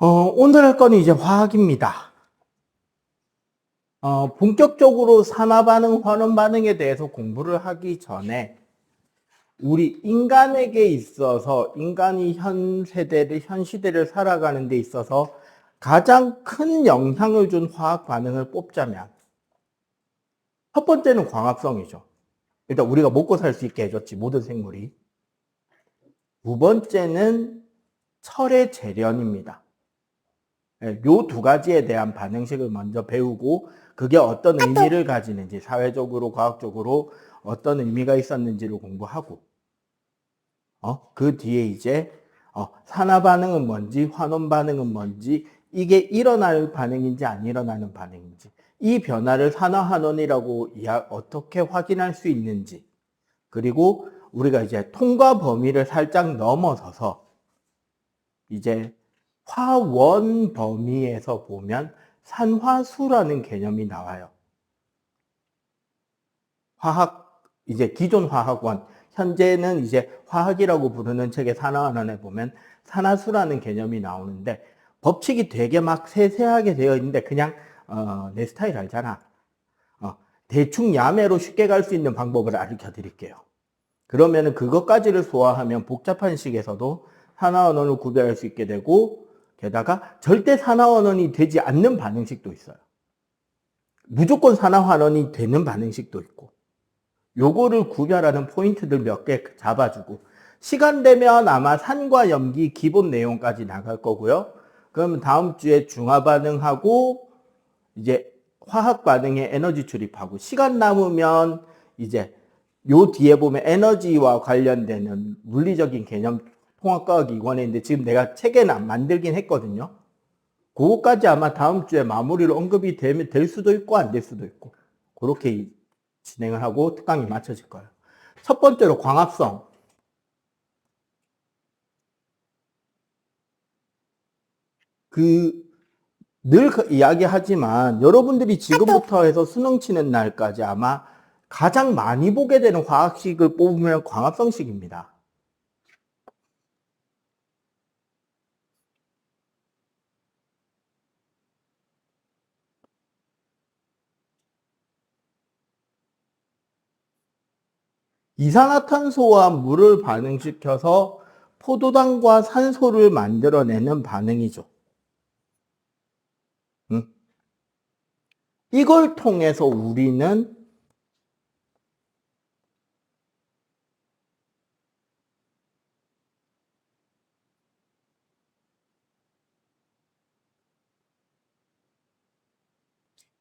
오늘 할 거는 이제 화학입니다. 본격적으로 산화반응, 환원반응에 대해서 공부를 하기 전에 우리 인간에게 있어서 인간이 현 시대를 살아가는 데 있어서 가장 큰 영향을 준 화학 반응을 뽑자면 첫 번째는 광합성이죠. 일단 우리가 먹고 살 수 있게 해줬지, 모든 생물이. 두 번째는 철의 재련입니다. 요 두 가지에 대한 반응식을 먼저 배우고 그게 어떤 의미를 가지는지, 사회적으로, 과학적으로 어떤 의미가 있었는지를 공부하고, 그 뒤에 이제 산화 반응은 뭔지, 환원 반응은 뭔지, 이게 일어날 반응인지 안 일어나는 반응인지, 이 변화를 산화 환원이라고 어떻게 확인할 수 있는지, 그리고 우리가 이제 통과 범위를 살짝 넘어서서 이제 화원 범위에서 보면 산화수라는 개념이 나와요. 이제 기존 화학원, 현재는 이제 화학이라고 부르는 책의 산화환원에 보면 산화수라는 개념이 나오는데, 법칙이 되게 막 세세하게 되어 있는데, 그냥, 내 스타일 알잖아. 대충 야매로 쉽게 갈 수 있는 방법을 알려 드릴게요. 그러면은 그것까지를 소화하면 복잡한 식에서도 산화환원을 구별할 수 있게 되고, 게다가 절대 산화환원이 되지 않는 반응식도 있어요. 무조건 산화환원이 되는 반응식도 있고, 요거를 구별하는 포인트들 몇 개 잡아주고, 시간 되면 아마 산과 염기 기본 내용까지 나갈 거고요. 그러면 다음 주에 중화 반응하고 이제 화학 반응에 에너지 출입하고, 시간 남으면 이제 요 뒤에 보면 에너지와 관련되는 물리적인 개념 통합과학 2권에 지금 내가 책에는 안 만들긴 했거든요. 그거까지 아마 다음 주에 마무리로 언급이 될 수도 있고 안 될 수도 있고, 그렇게 진행을 하고 특강이 맞춰질 거예요. 첫 번째로 광합성. 늘 이야기하지만 여러분들이 지금부터 해서 수능 치는 날까지 아마 가장 많이 보게 되는 화학식을 뽑으면 광합성식입니다. 이산화탄소와 물을 반응시켜서 포도당과 산소를 만들어내는 반응이죠. 이걸 통해서 우리는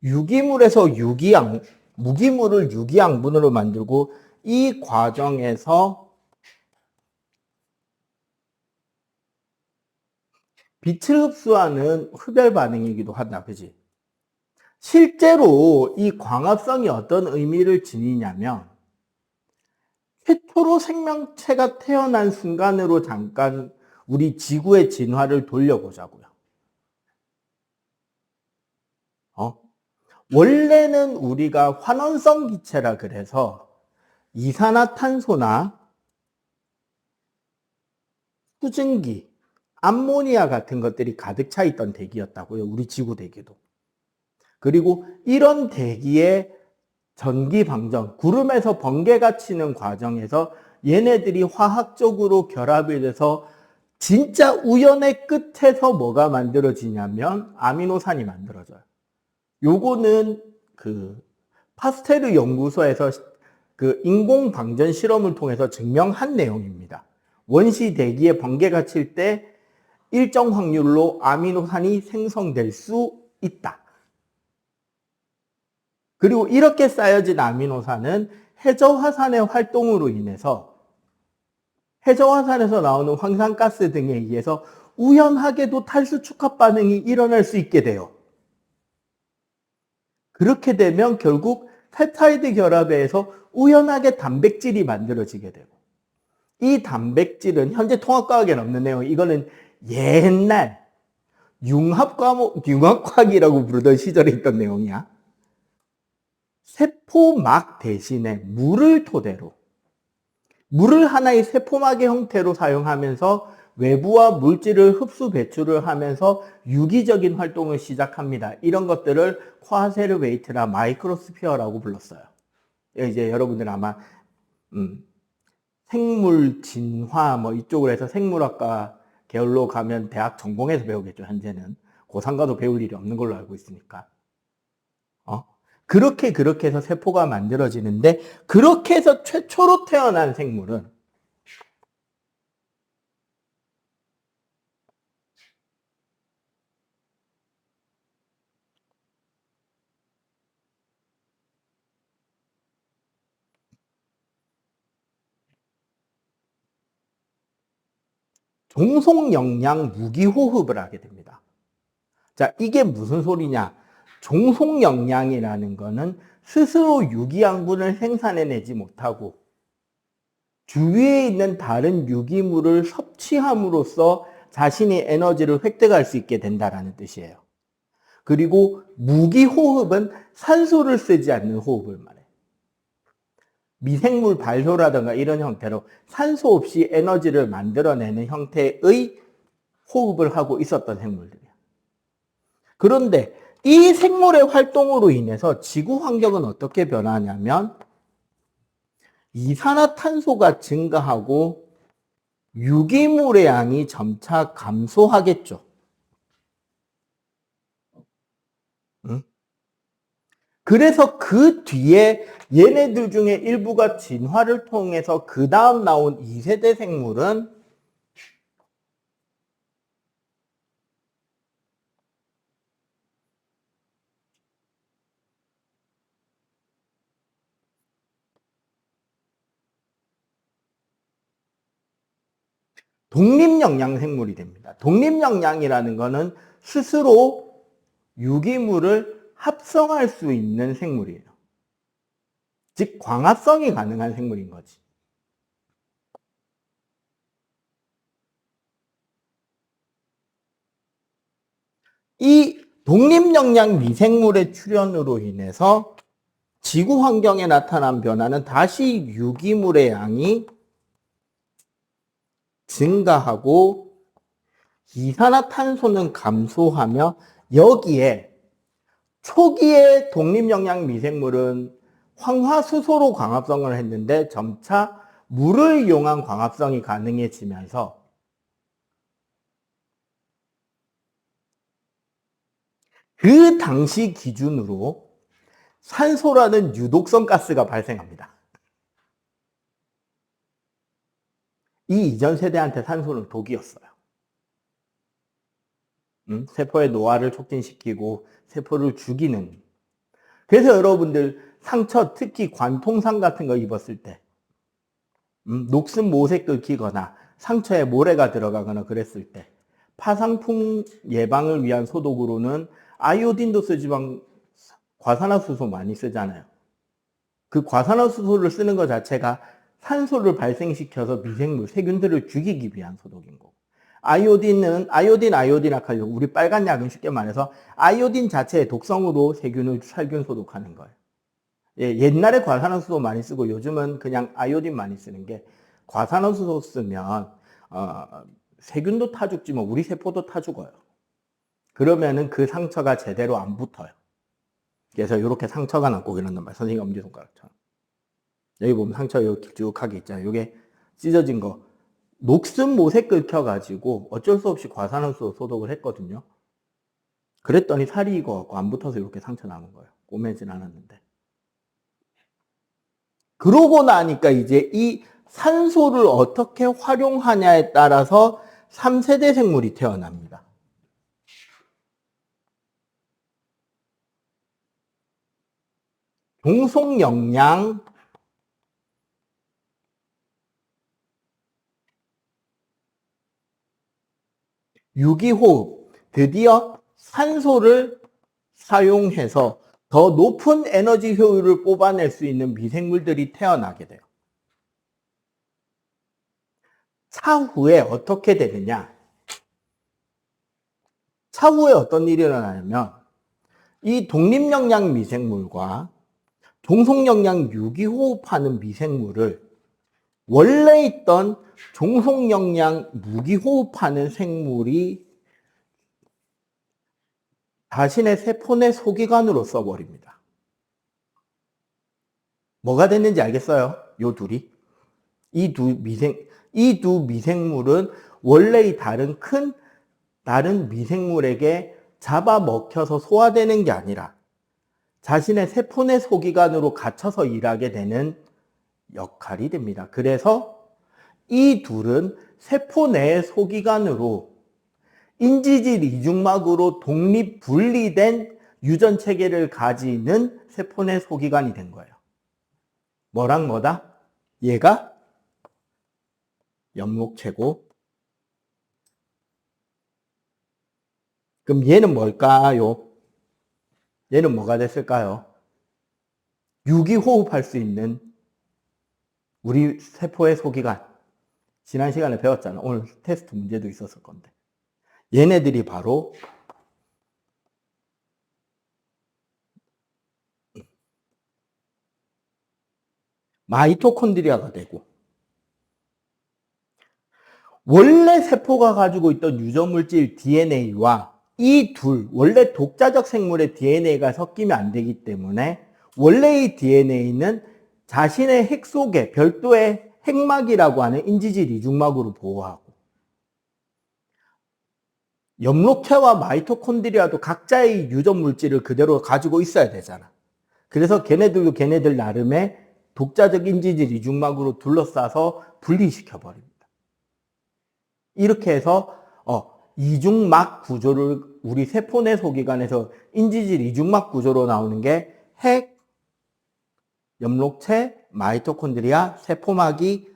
유기물에서 무기물을 유기양분으로 만들고, 이 과정에서 빛을 흡수하는 흡열 반응이기도 하다, 그지? 실제로 이 광합성이 어떤 의미를 지니냐면, 최초로 생명체가 태어난 순간으로 잠깐 우리 지구의 진화를 돌려보자고요. 원래는 우리가 환원성 기체라 그래서 이산화탄소나 수증기, 암모니아 같은 것들이 가득 차 있던 대기였다고요. 우리 지구 대기도. 그리고 이런 대기에 전기 방정, 구름에서 번개가 치는 과정에서 얘네들이 화학적으로 결합이 돼서 진짜 우연의 끝에서 뭐가 만들어지냐면 아미노산이 만들어져요. 요거는 파스테르 연구소에서 인공 방전 실험을 통해서 증명한 내용입니다. 원시 대기에 번개가 칠 때 일정 확률로 아미노산이 생성될 수 있다. 그리고 이렇게 쌓여진 아미노산은 해저화산의 활동으로 인해서 해저화산에서 나오는 황산가스 등에 의해서 우연하게도 탈수 축합 반응이 일어날 수 있게 돼요. 그렇게 되면 결국 펩타이드 결합에 의해서 우연하게 단백질이 만들어지게 되고, 이 단백질은 현재 통합과학에는 없는 내용, 이거는 옛날 융합과학이라고 부르던 시절에 있던 내용이야. 세포막 대신에 물을 토대로, 물을 하나의 세포막의 형태로 사용하면서 외부와 물질을 흡수 배출을 하면서 유기적인 활동을 시작합니다. 이런 것들을 쿼아세르베이트나 마이크로스피어라고 불렀어요. 이제 여러분들 아마 생물 진화 뭐 이쪽으로 해서 생물학과 계열로 가면 대학 전공에서 배우겠죠. 현재는 고3 가도 배울 일이 없는 걸로 알고 있으니까. 그렇게 해서 세포가 만들어지는데, 그렇게 해서 최초로 태어난 생물은 종속영양 무기호흡을 하게 됩니다. 자, 이게 무슨 소리냐? 종속영양이라는 거는 스스로 유기양분을 생산해내지 못하고 주위에 있는 다른 유기물을 섭취함으로써 자신이 에너지를 획득할 수 있게 된다는 뜻이에요. 그리고 무기호흡은 산소를 쓰지 않는 호흡을 말해요. 미생물 발효라든가 이런 형태로 산소 없이 에너지를 만들어내는 형태의 호흡을 하고 있었던 생물들이에요. 그런데 이 생물의 활동으로 인해서 지구 환경은 어떻게 변하냐면 이산화탄소가 증가하고 유기물의 양이 점차 감소하겠죠. 그래서 그 뒤에 얘네들 중에 일부가 진화를 통해서 그 다음 나온 2세대 생물은 독립영양 생물이 됩니다. 독립영양이라는 거는 스스로 유기물을 합성할 수 있는 생물이에요. 즉 광합성이 가능한 생물인 거지. 이 독립영양 미생물의 출현으로 인해서 지구 환경에 나타난 변화는 다시 유기물의 양이 증가하고 이산화탄소는 감소하며, 여기에 초기의 독립영양 미생물은 황화수소로 광합성을 했는데 점차 물을 이용한 광합성이 가능해지면서 그 당시 기준으로 산소라는 유독성 가스가 발생합니다. 이 이전 세대한테 산소는 독이었어요. 세포의 노화를 촉진시키고 세포를 죽이는. 그래서 여러분들 상처, 특히 관통상 같은 거 입었을 때 녹슨 못에 끓이거나 상처에 모래가 들어가거나 그랬을 때 파상풍 예방을 위한 소독으로는 아이오딘도 쓰지만 과산화수소 많이 쓰잖아요. 그 과산화수소를 쓰는 것 자체가 산소를 발생시켜서 미생물, 세균들을 죽이기 위한 소독인 거고, 아이오딘은 아이오딘 악하려 우리 빨간 약은 쉽게 말해서 아이오딘 자체의 독성으로 세균을 살균 소독하는 거예요. 예, 옛날에 과산화수소 많이 쓰고 요즘은 그냥 아이오딘 많이 쓰는 게, 과산화수소 쓰면 세균도 타 죽지만 우리 세포도 타 죽어요. 그러면은 그 상처가 제대로 안 붙어요. 그래서 이렇게 상처가 남고 이런단 말이에요. 선생님 엄지손가락처럼. 여기 보면 상처 여기 길쭉하게 있잖아요. 이게 찢어진 거. 녹슨 못에 끓여가지고 어쩔 수 없이 과산화수소 소독을 했거든요. 그랬더니 살이 익어갖고 안 붙어서 이렇게 상처 남은 거예요. 꼬매진 않았는데. 그러고 나니까 이제 이 산소를 어떻게 활용하냐에 따라서 3세대 생물이 태어납니다. 종속영양, 유기호흡, 드디어 산소를 사용해서 더 높은 에너지 효율을 뽑아낼 수 있는 미생물들이 태어나게 돼요. 차후에 어떻게 되느냐? 차후에 어떤 일이 일어나냐면 이 독립영양 미생물과 종속영양 유기호흡하는 미생물을 원래 있던 종속영양 무기호흡하는 생물이 자신의 세포 내 소기관으로 써버립니다. 뭐가 됐는지 알겠어요? 요 둘이. 이 두 미생물은 원래 다른 미생물에게 잡아먹혀서 소화되는 게 아니라 자신의 세포 내 소기관으로 갇혀서 일하게 되는 역할이 됩니다. 그래서 이 둘은 세포 내 소기관으로 인지질 이중막으로 독립 분리된 유전 체계를 가지는 세포 내 소기관이 된 거예요. 뭐랑 뭐다? 얘가 엽록체고, 그럼 얘는 뭘까요? 얘는 뭐가 됐을까요? 유기호흡할 수 있는 우리 세포의 소기관. 지난 시간에 배웠잖아. 오늘 테스트 문제도 있었을 건데. 얘네들이 바로 마이토콘드리아가 되고, 원래 세포가 가지고 있던 유전물질 DNA와 이 원래 독자적 생물의 DNA가 섞이면 안 되기 때문에 원래의 DNA는 자신의 핵 속에 별도의 핵막이라고 하는 인지질 이중막으로 보호하고, 엽록체와 마이토콘드리아도 각자의 유전물질을 그대로 가지고 있어야 되잖아. 그래서 걔네들도 걔네들 나름의 독자적 인지질 이중막으로 둘러싸서 분리시켜버립니다. 이렇게 해서 이중막 구조를 우리 세포 내 소기관에서 인지질 이중막 구조로 나오는 게 핵, 엽록체, 마이토콘드리아, 세포막이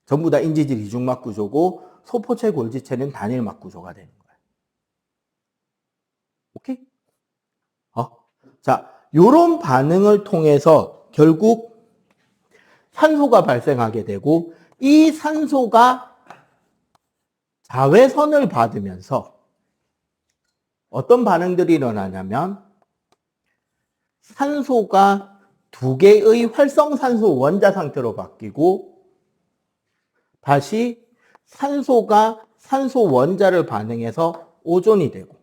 전부 다 인지질 이중막 구조고 소포체, 골지체는 단일막 구조가 되는 거예요. 오케이? 자, 요런 반응을 통해서 결국 산소가 발생하게 되고, 이 산소가 자외선을 받으면서 어떤 반응들이 일어나냐면, 산소가 두 개의 활성산소 원자 상태로 바뀌고, 다시 산소가 산소 원자를 반응해서 오존이 되고,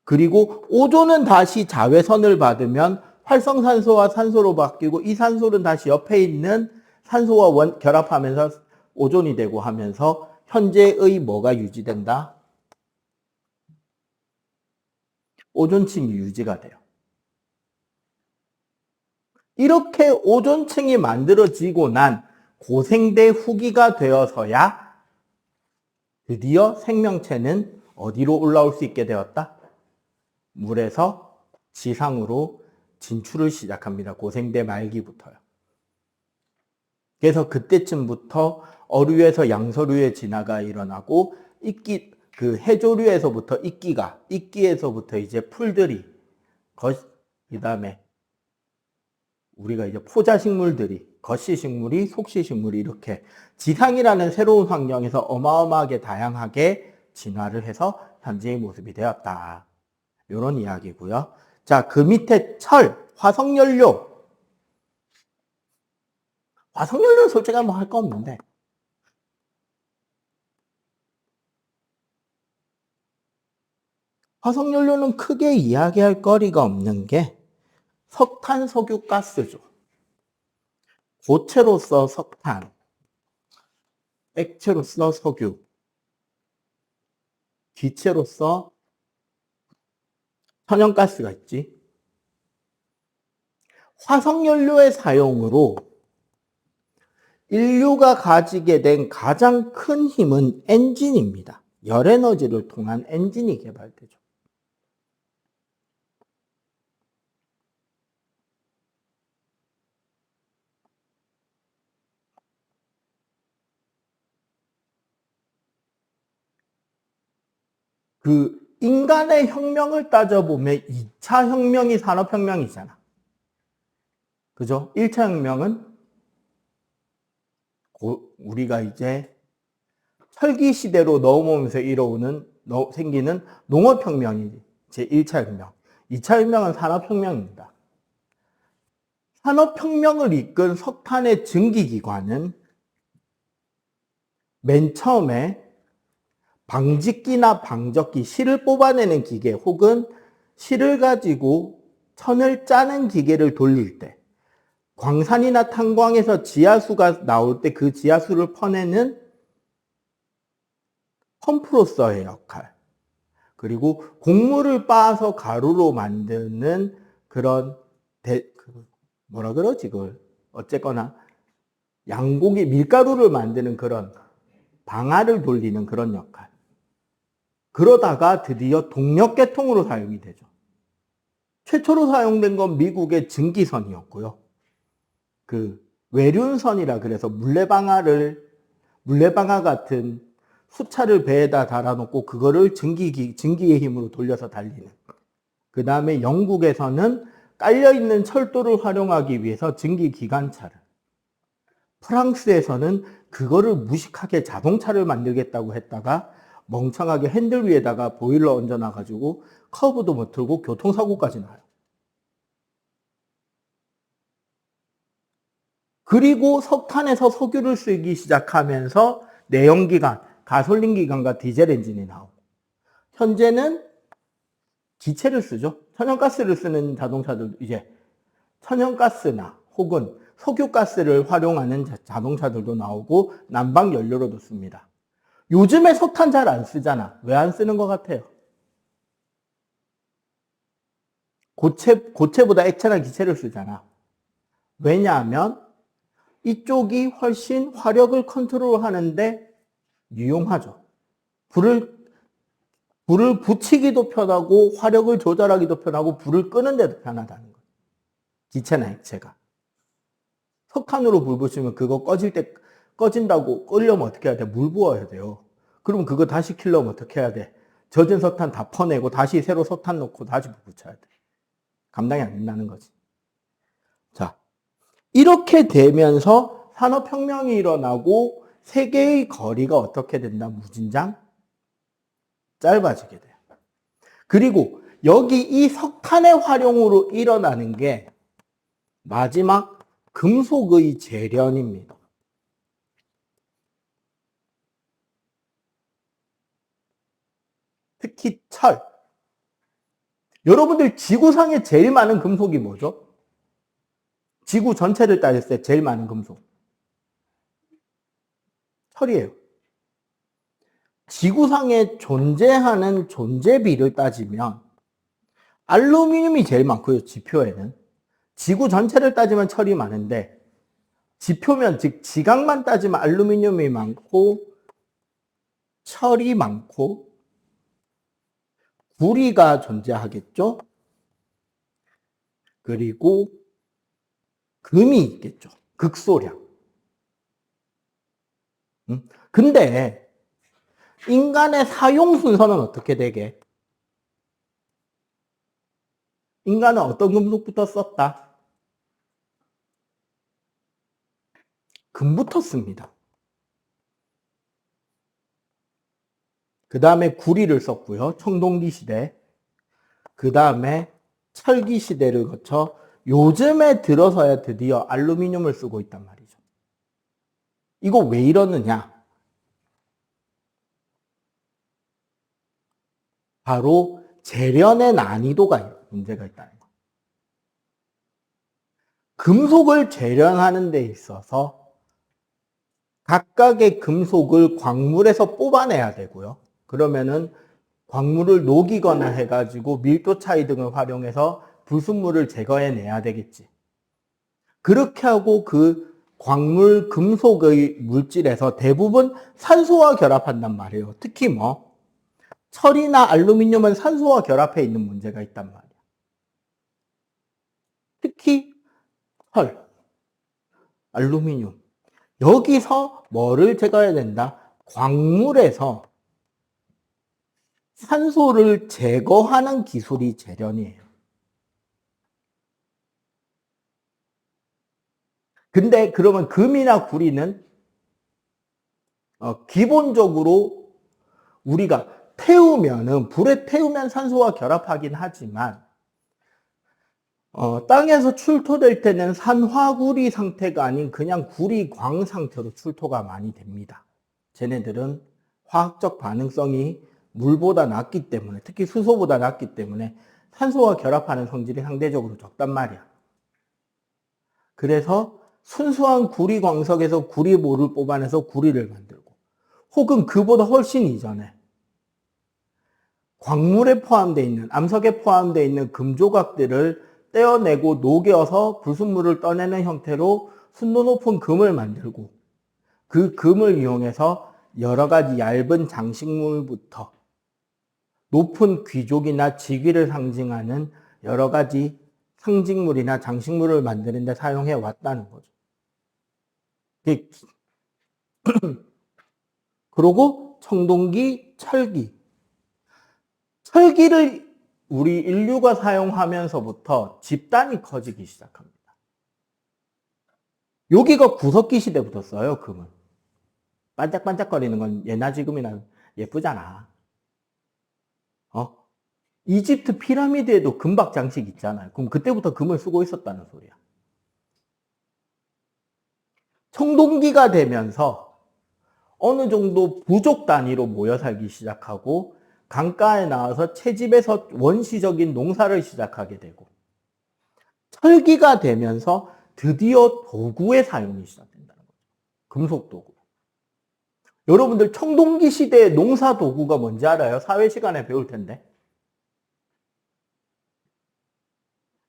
그리고 오존은 다시 자외선을 받으면 활성산소와 산소로 바뀌고, 이 산소는 다시 옆에 있는 산소와 결합하면서 오존이 되고 하면서 현재의 뭐가 유지된다? 오존층이 유지가 돼요. 이렇게 오존층이 만들어지고 난 고생대 후기가 되어서야 드디어 생명체는 어디로 올라올 수 있게 되었다? 물에서 지상으로 진출을 시작합니다. 고생대 말기부터요. 그래서 그때쯤부터 어류에서 양서류의 진화가 일어나고, 해조류에서부터 이끼에서부터 이제 풀들이, 그 다음에 우리가 이제 포자식물들이, 겉시식물이, 속시식물이 이렇게 지상이라는 새로운 환경에서 어마어마하게 다양하게 진화를 해서 현재의 모습이 되었다. 이런 이야기고요. 자, 그 밑에 화석연료. 화석연료는 솔직히 뭐 할 거 없는데, 화석연료는 크게 이야기할 거리가 없는 게 석탄, 석유, 가스죠. 고체로서 석탄, 액체로서 석유, 기체로서 천연가스가 있지. 화석연료의 사용으로 인류가 가지게 된 가장 큰 힘은 엔진입니다. 열에너지를 통한 엔진이 개발되죠. 그 인간의 혁명을 따져보면 2차 혁명이 산업혁명이잖아. 그죠? 1차 혁명은 우리가 이제 철기 시대로 넘어오면서 생기는 농업혁명이 제 1차 혁명. 2차 혁명은 산업혁명입니다. 산업혁명을 이끈 석탄의 증기기관은 맨 처음에 방직기나 방적기, 실을 뽑아내는 기계 혹은 실을 가지고 천을 짜는 기계를 돌릴 때, 광산이나 탄광에서 지하수가 나올 때 그 지하수를 퍼내는 펌프로서의 역할, 그리고 곡물을 빻아서 가루로 만드는 그런 뭐라 그러지 그걸, 어쨌거나 양고기 밀가루를 만드는 그런 방아를 돌리는 그런 역할. 그러다가 드디어 동력계통으로 사용이 되죠. 최초로 사용된 건 미국의 증기선이었고요. 그 외륜선이라 그래서 물레방아 같은 수차를 배에다 달아놓고 그거를 증기의 힘으로 돌려서 달리는. 그 다음에 영국에서는 깔려있는 철도를 활용하기 위해서 증기기관차를. 프랑스에서는 그거를 무식하게 자동차를 만들겠다고 했다가 멍청하게 핸들 위에다가 보일러 얹어놔가지고 커브도 못 틀고 교통사고까지 나요. 그리고 석탄에서 석유를 쓰기 시작하면서 내연기관, 가솔린기관과 디젤 엔진이 나오고, 현재는 기체를 쓰죠. 천연가스를 쓰는 자동차들도 이제 천연가스나 혹은 석유가스를 활용하는 자동차들도 나오고 난방연료로도 씁니다. 요즘에 석탄 잘 안 쓰잖아. 왜 안 쓰는 것 같아요? 고체보다 액체나 기체를 쓰잖아. 왜냐하면 이쪽이 훨씬 화력을 컨트롤하는데 유용하죠. 불을 붙이기도 편하고 화력을 조절하기도 편하고 불을 끄는 데도 편하다는 거예요. 기체나 액체가. 석탄으로 불 붙이면 그거 꺼진다고 끄려면 어떻게 해야 돼? 물 부어야 돼요. 그럼 그거 다시 켜려면 어떻게 해야 돼? 젖은 석탄 다 퍼내고 다시 새로 석탄 넣고 다시 불 붙여야 돼. 감당이 안 된다는 거지. 자, 이렇게 되면서 산업혁명이 일어나고 세계의 거리가 어떻게 된다? 무진장 짧아지게 돼요. 그리고 여기 이 석탄의 활용으로 일어나는 게 마지막 금속의 재련입니다. 특히 철. 여러분들 지구상에 제일 많은 금속이 뭐죠? 지구 전체를 따졌을 때 제일 많은 금속. 철이에요. 지구상에 존재하는 존재비를 따지면 알루미늄이 제일 많고요. 지표에는. 지구 전체를 따지면 철이 많은데 지표면 즉 지각만 따지면 알루미늄이 많고 철이 많고 구리가 존재하겠죠. 그리고 금이 있겠죠. 극소량. 근데 인간의 사용 순서는 어떻게 되게? 인간은 어떤 금속부터 썼다? 금부터 씁니다. 그 다음에 구리를 썼고요. 청동기 시대. 그 다음에 철기 시대를 거쳐 요즘에 들어서야 드디어 알루미늄을 쓰고 있단 말이죠. 이거 왜 이러느냐? 바로 재련의 난이도가 문제가 있다는 거예요. 금속을 재련하는 데 있어서 각각의 금속을 광물에서 뽑아내야 되고요. 그러면은 광물을 녹이거나 해가지고 밀도 차이 등을 활용해서 불순물을 제거해내야 되겠지. 그렇게 하고 그 광물 금속의 물질에서 대부분 산소와 결합한단 말이에요. 특히 뭐 철이나 알루미늄은 산소와 결합해 있는 문제가 있단 말이야. 특히 철, 알루미늄. 여기서 뭐를 제거해야 된다? 광물에서 산소를 제거하는 기술이 재련이에요. 근데 그러면 금이나 구리는 기본적으로 우리가 태우면은 불에 태우면 산소와 결합하긴 하지만 땅에서 출토될 때는 산화구리 상태가 아닌 그냥 구리광 상태로 출토가 많이 됩니다. 쟤네들은 화학적 반응성이 물보다 낮기 때문에, 특히 수소보다 낮기 때문에 산소와 결합하는 성질이 상대적으로 적단 말이야. 그래서 순수한 구리 광석에서 구리모를 뽑아내서 구리를 만들고, 혹은 그보다 훨씬 이전에 광물에 포함되어 있는, 암석에 포함되어 있는 금조각들을 떼어내고 녹여서 불순물을 떠내는 형태로 순도 높은 금을 만들고, 그 금을 이용해서 여러 가지 얇은 장식물부터 높은 귀족이나 직위를 상징하는 여러 가지 상징물이나 장식물을 만드는 데 사용해 왔다는 거죠. 그리고 청동기, 철기. 철기를 우리 인류가 사용하면서부터 집단이 커지기 시작합니다. 여기가 구석기 시대부터 써요, 금은. 반짝반짝거리는 건 예나 지금이나 예쁘잖아. 이집트 피라미드에도 금박 장식 있잖아요. 그럼 그때부터 금을 쓰고 있었다는 소리야. 청동기가 되면서 어느 정도 부족 단위로 모여 살기 시작하고 강가에 나와서 채집에서 원시적인 농사를 시작하게 되고, 철기가 되면서 드디어 도구의 사용이 시작된다는 거죠. 금속 도구. 여러분들 청동기 시대의 농사 도구가 뭔지 알아요? 사회 시간에 배울 텐데.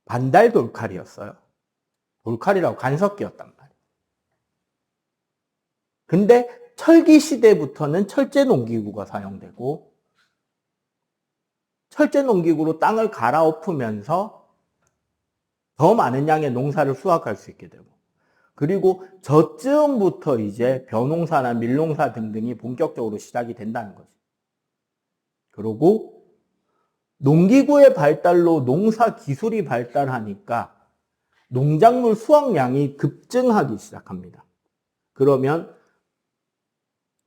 반달 돌칼이었어요. 돌칼이라고 간석기였단 말이에요. 근데 철기 시대부터는 철제 농기구가 사용되고, 철제 농기구로 땅을 갈아엎으면서 더 많은 양의 농사를 수확할 수 있게 되고, 그리고 저쯤부터 이제 벼농사나 밀농사 등등이 본격적으로 시작이 된다는 거지. 그리고 농기구의 발달로 농사 기술이 발달하니까 농작물 수확량이 급증하기 시작합니다. 그러면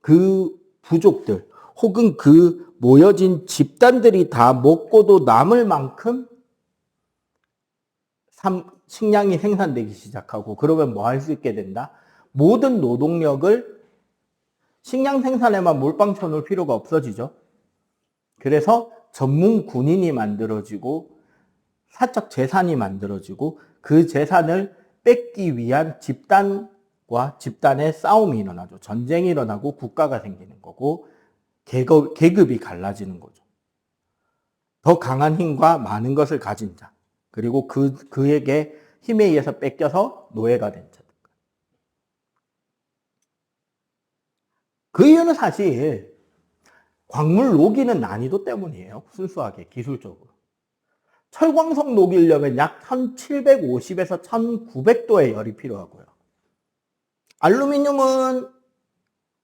그 부족들 혹은 그 모여진 집단들이 다 먹고도 남을 만큼 식량이 생산되기 시작하고, 그러면 뭐 할 수 있게 된다? 모든 노동력을 식량 생산에만 몰빵 쳐놓을 필요가 없어지죠. 그래서 전문 군인이 만들어지고 사적 재산이 만들어지고, 그 재산을 뺏기 위한 집단과 집단의 싸움이 일어나죠. 전쟁이 일어나고 국가가 생기는 거고, 계급이 갈라지는 거죠. 더 강한 힘과 많은 것을 가진 자, 그리고 그에게 힘에 의해서 뺏겨서 노예가 된 자. 그 이유는 사실 광물 녹이는 난이도 때문이에요. 순수하게 기술적으로. 철광석 녹이려면 약 1750에서 1900도의 열이 필요하고요. 알루미늄은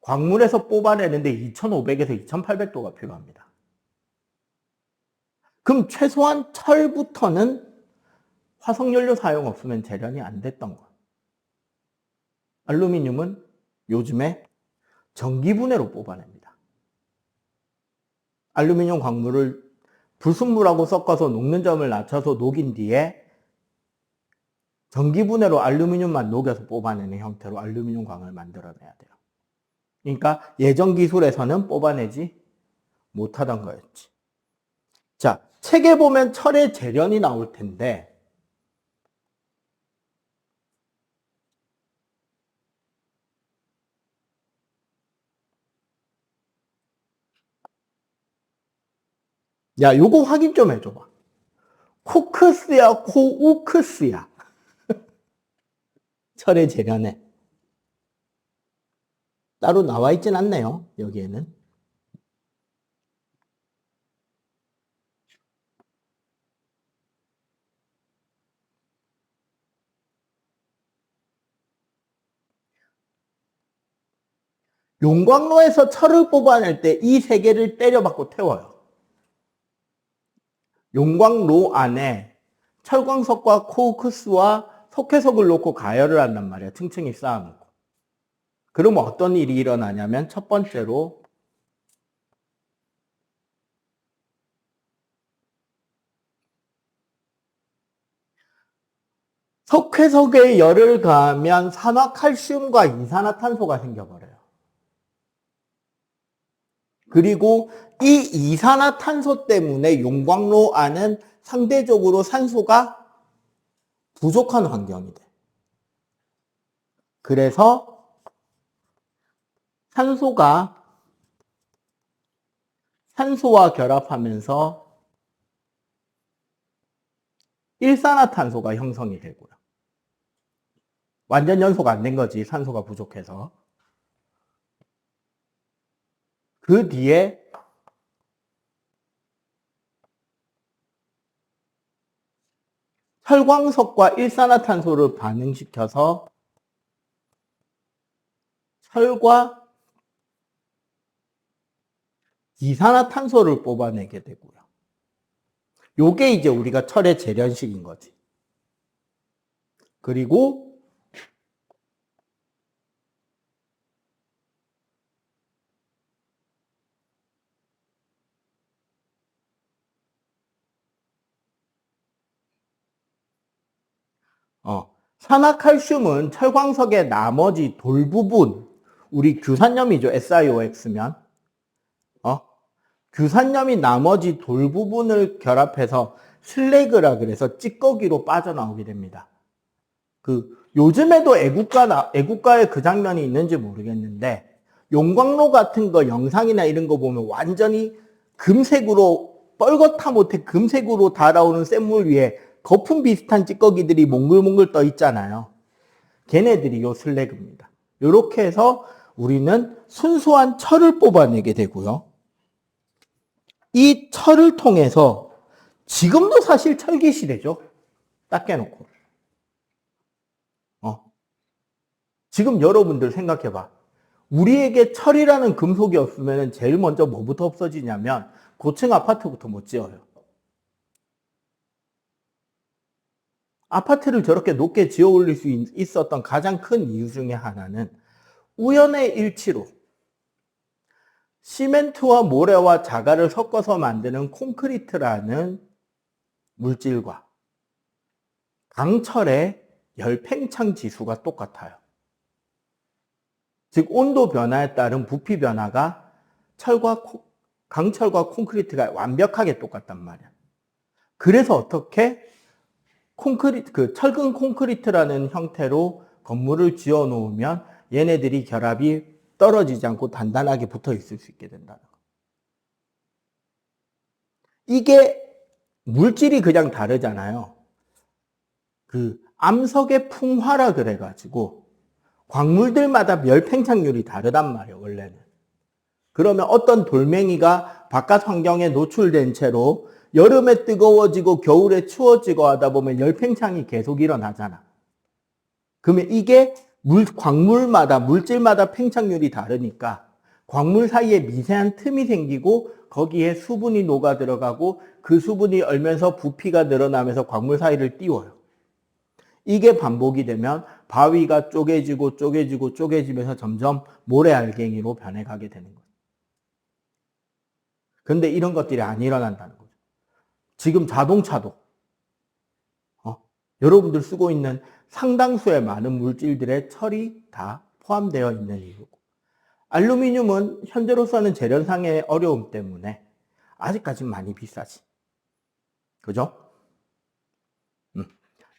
광물에서 뽑아내는데 2500에서 2800도가 필요합니다. 그럼 최소한 철부터는 화석연료 사용 없으면 재련이 안 됐던 것. 알루미늄은 요즘에 전기분해로 뽑아냅니다. 알루미늄 광물을 불순물하고 섞어서 녹는 점을 낮춰서 녹인 뒤에 전기분해로 알루미늄만 녹여서 뽑아내는 형태로 알루미늄 광을 만들어내야 돼요. 그러니까 예전 기술에서는 뽑아내지 못하던 거였지. 자, 책에 보면 철의 재련이 나올 텐데, 야, 요거 확인 좀 해줘봐. 코크스야, 코우크스야. 철의 재련에. 따로 나와 있진 않네요, 여기에는. 용광로에서 철을 뽑아낼 때 이 세 개를 때려박고 태워요. 용광로 안에 철광석과 코크스와 석회석을 놓고 가열을 한단 말이야. 층층이 쌓아놓고. 그러면 어떤 일이 일어나냐면, 첫 번째로 석회석에 열을 가하면 산화칼슘과 이산화탄소가 생겨버려요. 그리고 이 이산화탄소 때문에 용광로 안은 상대적으로 산소가 부족한 환경이 돼. 그래서 산소와 결합하면서 일산화탄소가 형성이 되고요. 완전 연소가 안 된 거지, 산소가 부족해서. 그 뒤에 철광석과 일산화탄소를 반응시켜서 철과 이산화탄소를 뽑아내게 되고요. 요게 이제 우리가 철의 재련식인 거지. 그리고 산화칼슘은 철광석의 나머지 돌 부분, 우리 규산염이죠. SiOX면. 규산염이 나머지 돌 부분을 결합해서 슬래그라 그래서 찌꺼기로 빠져나오게 됩니다. 요즘에도 애국가에 그 장면이 있는지 모르겠는데, 용광로 같은 거 영상이나 이런 거 보면 완전히 금색으로, 뻘겋다 못해 금색으로 달아오는 샘물 위에 거품 비슷한 찌꺼기들이 몽글몽글 떠 있잖아요. 걔네들이 요 슬래그입니다. 요렇게 해서 우리는 순수한 철을 뽑아내게 되고요. 이 철을 통해서 지금도 사실 철기 시대죠. 딱 깨놓고. 지금 여러분들 생각해봐. 우리에게 철이라는 금속이 없으면 제일 먼저 뭐부터 없어지냐면 고층 아파트부터 못 지어요. 아파트를 저렇게 높게 지어 올릴 수 있었던 가장 큰 이유 중에 하나는 우연의 일치로 시멘트와 모래와 자갈을 섞어서 만드는 콘크리트라는 물질과 강철의 열팽창 지수가 똑같아요. 즉 온도 변화에 따른 부피 변화가 강철과 콘크리트가 완벽하게 똑같단 말이야. 그래서 어떻게 철근 콘크리트라는 형태로 건물을 지어 놓으면 얘네들이 결합이 떨어지지 않고 단단하게 붙어 있을 수 있게 된다는 거. 이게 물질이 그냥 다르잖아요. 암석의 풍화라 그래가지고 광물들마다 열팽창률이 다르단 말이에요, 원래는. 그러면 어떤 돌멩이가 바깥 환경에 노출된 채로 여름에 뜨거워지고 겨울에 추워지고 하다 보면 열팽창이 계속 일어나잖아. 그러면 이게 광물마다, 물질마다 팽창률이 다르니까 광물 사이에 미세한 틈이 생기고 거기에 수분이 녹아 들어가고 그 수분이 얼면서 부피가 늘어나면서 광물 사이를 띄워요. 이게 반복이 되면 바위가 쪼개지면서 점점 모래알갱이로 변해가게 되는 거예요. 그런데 이런 것들이 안 일어난다는 거죠. 지금 자동차도 여러분들 쓰고 있는 상당수의 많은 물질들의 철이 다 포함되어 있는 이유고, 알루미늄은 현재로서는 재련상의 어려움 때문에 아직까지는 많이 비싸지. 그죠?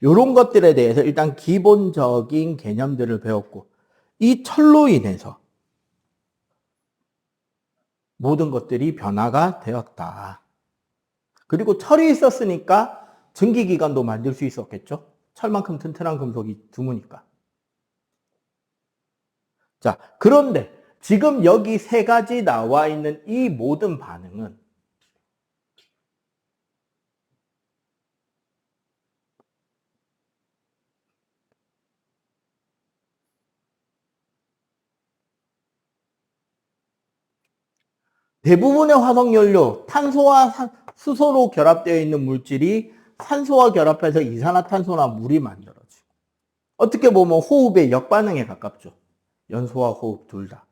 이런 것들에 대해서 일단 기본적인 개념들을 배웠고, 이 철로 인해서 모든 것들이 변화가 되었다. 그리고 철이 있었으니까 전기기관도 만들 수 있었겠죠? 철만큼 튼튼한 금속이 드무니까. 자, 그런데 지금 여기 세 가지 나와 있는 이 모든 반응은 대부분의 화석연료, 탄소와 수소로 결합되어 있는 물질이 산소와 결합해서 이산화탄소나 물이 만들어지고, 어떻게 보면 호흡의 역반응에 가깝죠. 연소와 호흡 둘 다.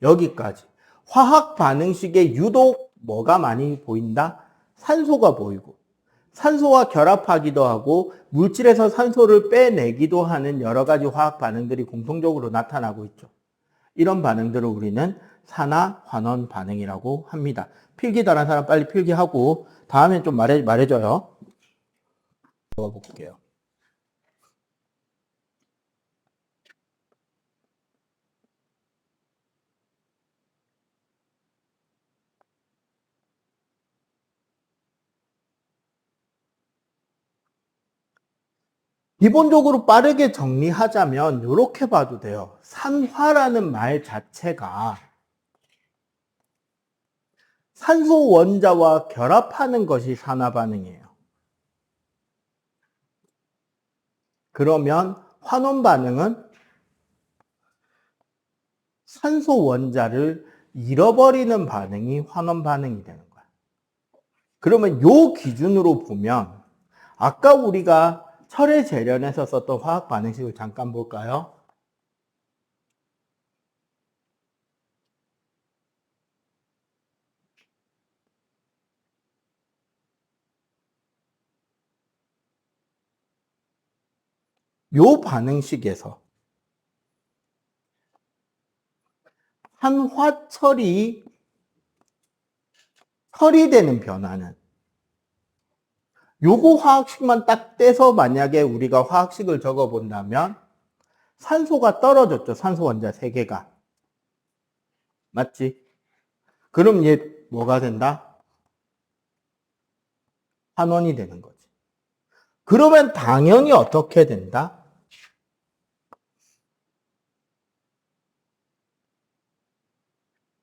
여기까지. 화학 반응식에 유독 뭐가 많이 보인다? 산소가 보이고, 산소와 결합하기도 하고 물질에서 산소를 빼내기도 하는 여러 가지 화학 반응들이 공통적으로 나타나고 있죠. 이런 반응들을 우리는 산화환원 반응이라고 합니다. 필기 잘한 사람 빨리 필기하고 다음엔 좀 말해줘요. 볼게요. 기본적으로 빠르게 정리하자면 이렇게 봐도 돼요. 산화라는 말 자체가 산소 원자와 결합하는 것이 산화 반응이에요. 그러면 환원 반응은 산소 원자를 잃어버리는 반응이 환원 반응이 되는 거야. 그러면 요 기준으로 보면 아까 우리가 철의 재련에서 썼던 화학 반응식을 잠깐 볼까요? 요 반응식에서 한화철이 처리되는 변화는 요거 화학식만 딱 떼서 만약에 우리가 화학식을 적어 본다면 산소가 떨어졌죠. 산소 원자 3개가. 맞지? 그럼 얘 뭐가 된다? 환원이 되는 거지. 그러면 당연히 어떻게 된다?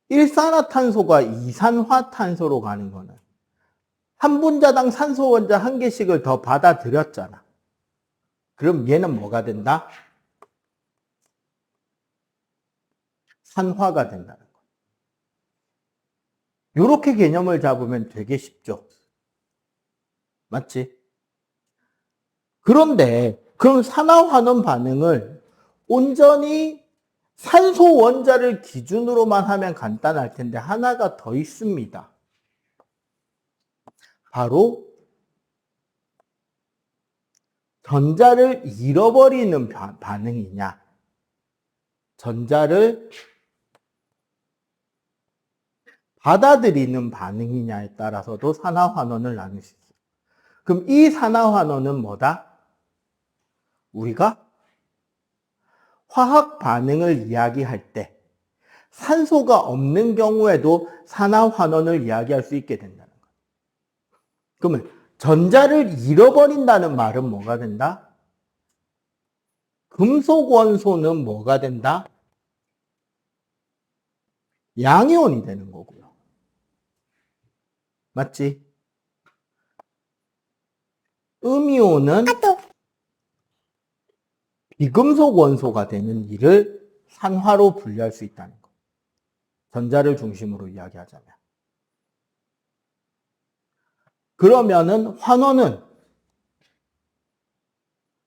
일산화탄소가 이산화탄소로 가는 거는 한 분자당 산소 원자 1개씩을 더 받아들였잖아. 그럼 얘는 뭐가 된다? 산화가 된다는 거야. 이렇게 개념을 잡으면 되게 쉽죠. 맞지? 그런데 그럼 산화환원 반응을 온전히 산소 원자를 기준으로만 하면 간단할 텐데 하나가 더 있습니다. 바로 전자를 잃어버리는 반응이냐, 전자를 받아들이는 반응이냐에 따라서도 산화환원을 나눌 수 있어요. 그럼 이 산화환원은 뭐다? 우리가 화학 반응을 이야기할 때 산소가 없는 경우에도 산화환원을 이야기할 수 있게 된다는 거예요. 그러면 전자를 잃어버린다는 말은 뭐가 된다? 금속 원소는 뭐가 된다? 양이온이 되는 거고요. 맞지? 음이온은 비금속 원소가 되는 일을 산화로 분류할 수 있다는 거. 전자를 중심으로 이야기하자면. 그러면은 환원은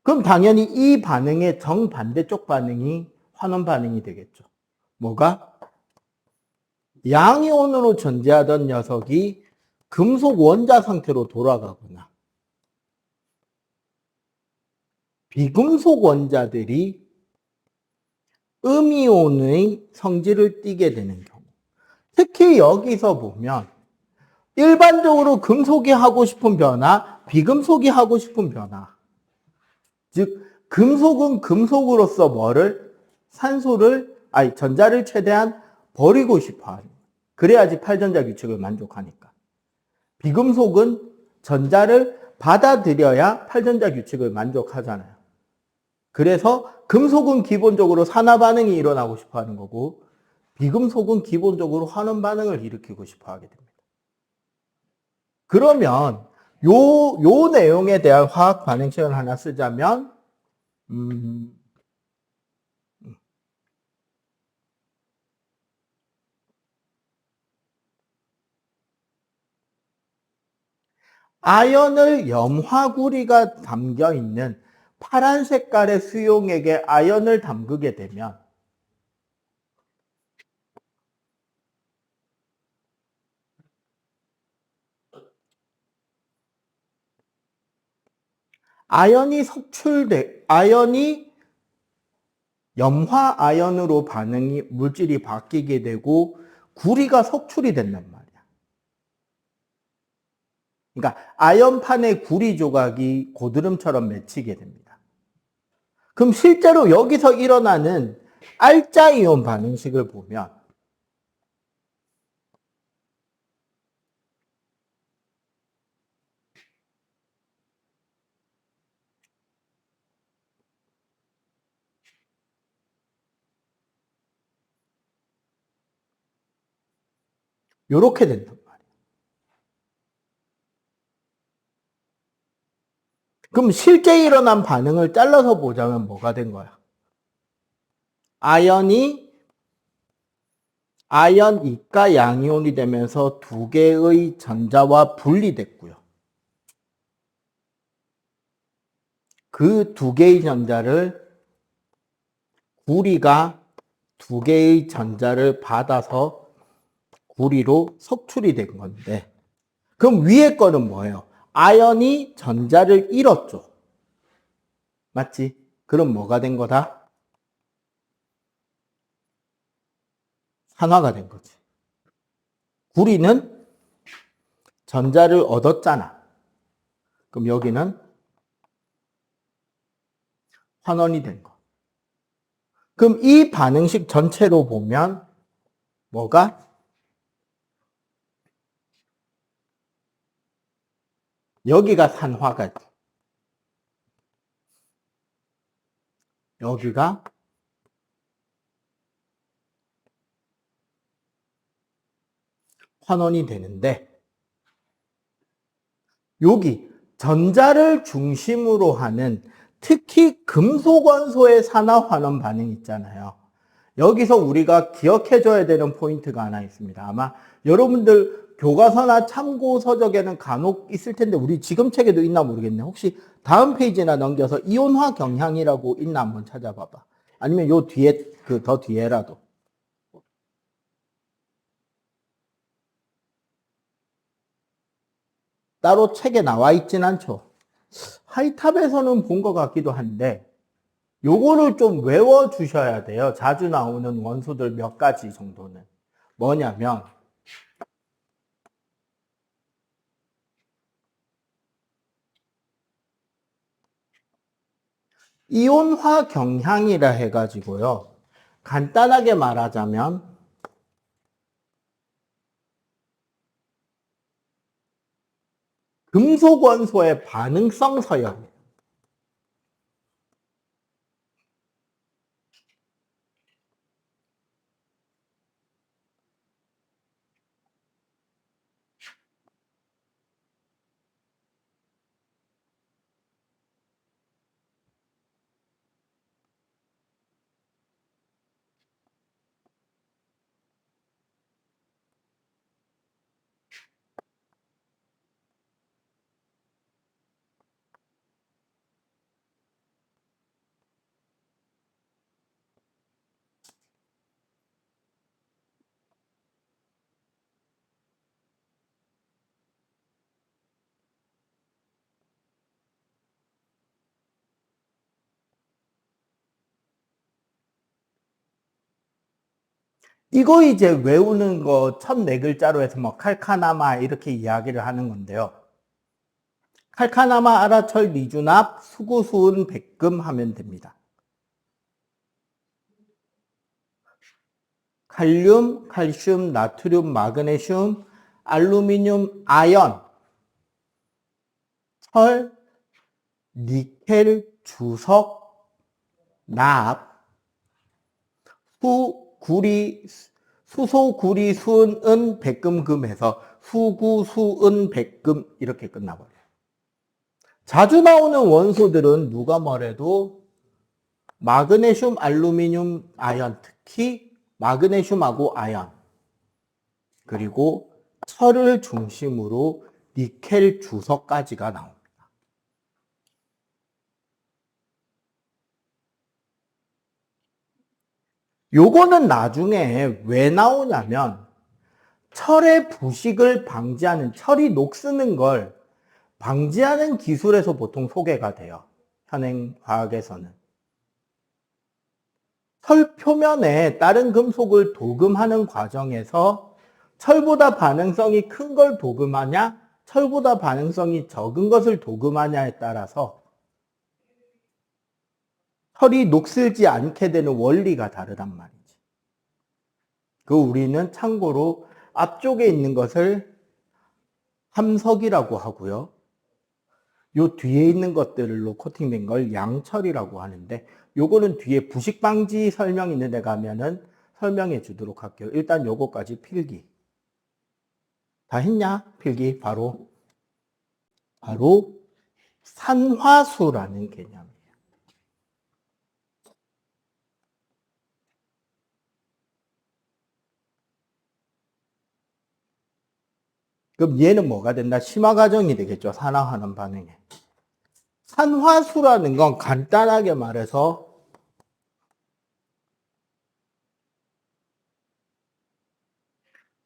그럼 당연히 이 반응의 정반대쪽 반응이 환원 반응이 되겠죠. 뭐가? 양이온으로 존재하던 녀석이 금속 원자 상태로 돌아가거나 비금속 원자들이 음이온의 성질을 띠게 되는 경우. 특히 여기서 보면 일반적으로 금속이 하고 싶은 변화, 비금속이 하고 싶은 변화. 즉 금속은 금속으로서 뭐를 전자를 최대한 버리고 싶어 하는. 그래야지 8전자 규칙을 만족하니까. 비금속은 전자를 받아들여야 8전자 규칙을 만족하잖아요. 그래서 금속은 기본적으로 산화 반응이 일어나고 싶어 하는 거고 비금속은 기본적으로 환원 반응을 일으키고 싶어 하게 됩니다. 그러면 요 내용에 대한 화학 반응식을 하나 쓰자면 아연을 염화구리가 담겨 있는 파란 색깔의 수용액에 아연을 담그게 되면 아연이 염화 아연으로 물질이 바뀌게 되고 구리가 석출이 된단 말이야. 그러니까 아연판에 구리 조각이 고드름처럼 맺히게 됩니다. 그럼 실제로 여기서 일어나는 알자이온 반응식을 보면 이렇게 된단 말이에요. 그럼 실제 일어난 반응을 잘라서 보자면 뭐가 된 거야? 아연 2가 양이온이 되면서 두 개의 전자와 분리됐고요. 그 두 개의 전자를 구리가 두 개의 전자를 받아서 구리로 석출이 된 건데, 그럼 위에 거는 뭐예요? 아연이 전자를 잃었죠. 맞지? 그럼 뭐가 된 거다? 산화가 된 거지. 구리는 전자를 얻었잖아. 그럼 여기는 환원이 된 거. 그럼 이 반응식 전체로 보면 뭐가? 여기가 산화가, 여기가 환원이 되는데, 여기 전자를 중심으로 하는 특히 금속원소의 산화 환원 반응 있잖아요. 여기서 우리가 기억해줘야 되는 포인트가 하나 있습니다. 아마 여러분들 교과서나 참고서적에는 간혹 있을 텐데 우리 지금 책에도 있나 모르겠네. 혹시 다음 페이지나 넘겨서 이온화 경향이라고 있나 한번 찾아봐봐. 아니면 요 뒤에 더 뒤에라도. 따로 책에 나와 있진 않죠. 하이탑에서는 본 것 같기도 한데 요거를 좀 외워주셔야 돼요. 자주 나오는 원소들 몇 가지 정도는. 뭐냐면 이온화 경향이라 해가지고요. 간단하게 말하자면 금속 원소의 반응성 서열. 이거 이제 외우는 거 첫 네 글자로 해서 뭐 칼카나마 이렇게 이야기를 하는 건데요. 칼카나마 아라철 리주납 수구수은 백금 하면 됩니다. 칼륨, 칼슘, 나트륨, 마그네슘, 알루미늄, 아연, 철, 니켈, 주석, 납, 수소, 구리, 수은, 은, 백금, 금해서 수구, 수은, 백금 이렇게 끝나버려요. 자주 나오는 원소들은 누가 뭐래도 마그네슘, 알루미늄, 아연, 특히 마그네슘하고 아연, 그리고 철을 중심으로 니켈, 주석까지가 나옵니다. 요거는 나중에 왜 나오냐면 철의 부식을 방지하는, 철이 녹쓰는 걸 방지하는 기술에서 보통 소개가 돼요. 현행 화학에서는. 철 표면에 다른 금속을 도금하는 과정에서 철보다 반응성이 큰 걸 도금하냐, 철보다 반응성이 적은 것을 도금하냐에 따라서 철이 녹슬지 않게 되는 원리가 다르단 말이지. 그 우리는 참고로 앞쪽에 있는 것을 함석이라고 하고요. 요 뒤에 있는 것들로 코팅된 걸 양철이라고 하는데, 요거는 뒤에 부식 방지 설명 있는 데 가면은 설명해 주도록 할게요. 일단 요거까지 필기. 다 했냐? 필기. 바로 산화수라는 개념이에요. 그럼 얘는 뭐가 된다? 심화 과정이 되겠죠. 산화하는 반응에. 산화수라는 건 간단하게 말해서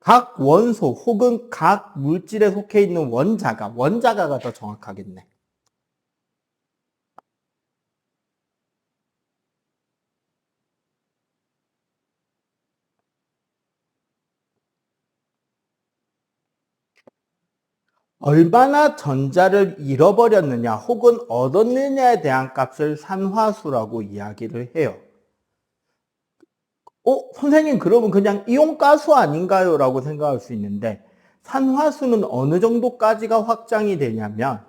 각 원소 혹은 각 물질에 속해 있는 원자가가 더 정확하겠네. 얼마나 전자를 잃어버렸느냐 혹은 얻었느냐에 대한 값을 산화수라고 이야기를 해요. 선생님 그러면 그냥 이온가스 아닌가요? 라고 생각할 수 있는데, 산화수는 어느 정도까지가 확장이 되냐면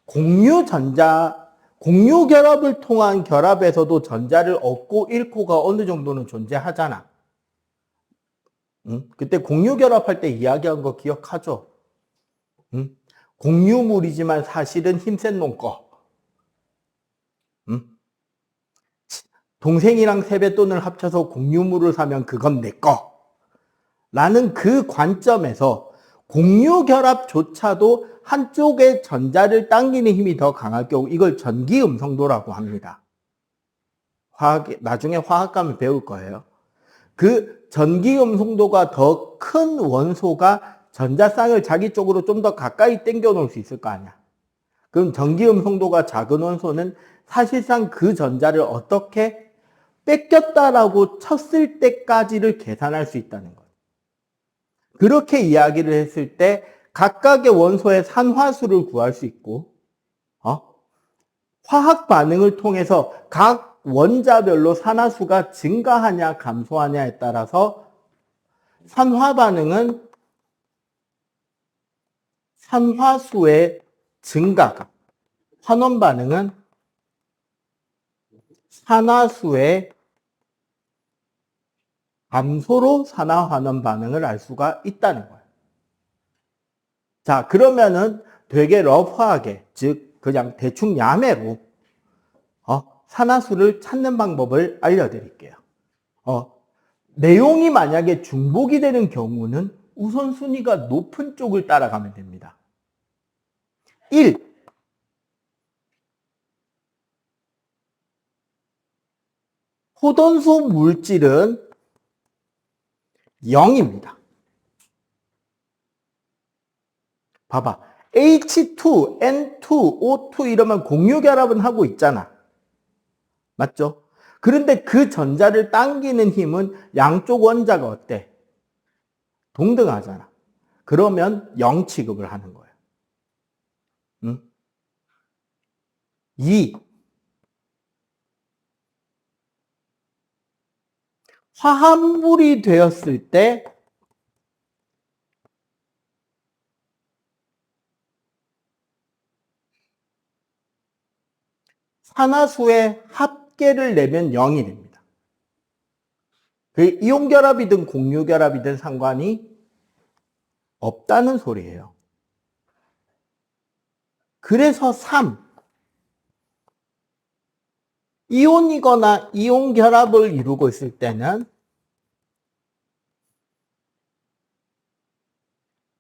공유 결합을 통한 결합에서도 전자를 얻고 잃고가 어느 정도는 존재하잖아. 응? 그때 공유 결합할 때 이야기한 거 기억하죠? 응? 공유물이지만 사실은 힘센 놈 거. 응? 동생이랑 세뱃돈을 합쳐서 공유물을 사면 그건 내 거. 라는 그 관점에서 공유 결합조차도 한쪽의 전자를 당기는 힘이 더 강할 경우 이걸 전기 음성도라고 합니다. 나중에 화학 가면 배울 거예요. 그 전기 음성도가 더 큰 원소가 전자쌍을 자기 쪽으로 좀 더 가까이 당겨 놓을 수 있을 거 아니야. 그럼 전기 음성도가 작은 원소는 사실상 그 전자를 어떻게 뺏겼다라고 쳤을 때까지를 계산할 수 있다는 거예요. 그렇게 이야기를 했을 때 각각의 원소의 산화수를 구할 수 있고, 화학 반응을 통해서 각 원자별로 산화수가 증가하냐 감소하냐에 따라서 산화 반응은 산화수의 증가가, 환원 반응은 산화수의 감소로 산화 환원 반응을 알 수가 있다는 거예요. 자, 그러면은 되게 러프하게, 즉 그냥 대충 야매로 산화수를 찾는 방법을 알려드릴게요. 내용이 만약에 중복이 되는 경우는 우선순위가 높은 쪽을 따라가면 됩니다. 1. 호돈소 물질은 0입니다. 봐봐. H2, N2, O2 이러면 공유 결합은 하고 있잖아. 맞죠? 그런데 그 전자를 당기는 힘은 양쪽 원자가 어때? 동등하잖아. 그러면 0 취급을 하는 거예요. 응? 2. 화합물이 되었을 때 산화수의 합계를 내면 0이 됩니다. 그 이온 결합이든 공유 결합이든 상관이 없다는 소리예요. 그래서 3. 이온이거나 이온 결합을 이루고 있을 때는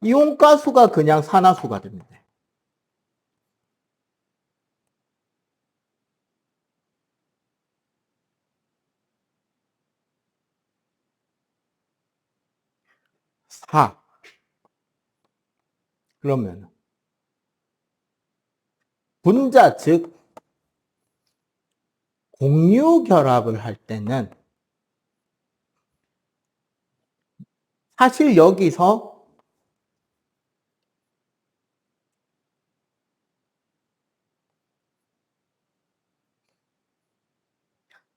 이온가스가 그냥 산화수가 됩니다. 그러면 분자 즉 공유 결합을 할 때는 사실 여기서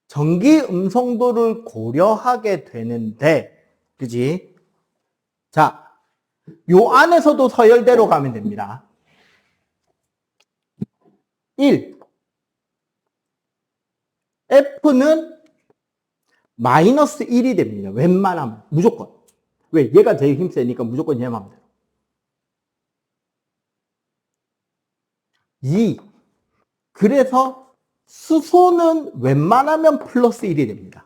전기 음성도를 고려하게 되는데, 그지? 자, 요 안에서도 서열대로 가면 됩니다. 1. F는 마이너스 1이 됩니다. 웬만하면. 무조건. 왜? 얘가 제일 힘세니까 무조건 얘만 하면 돼요. 2. 그래서 수소는 웬만하면 플러스 1이 됩니다.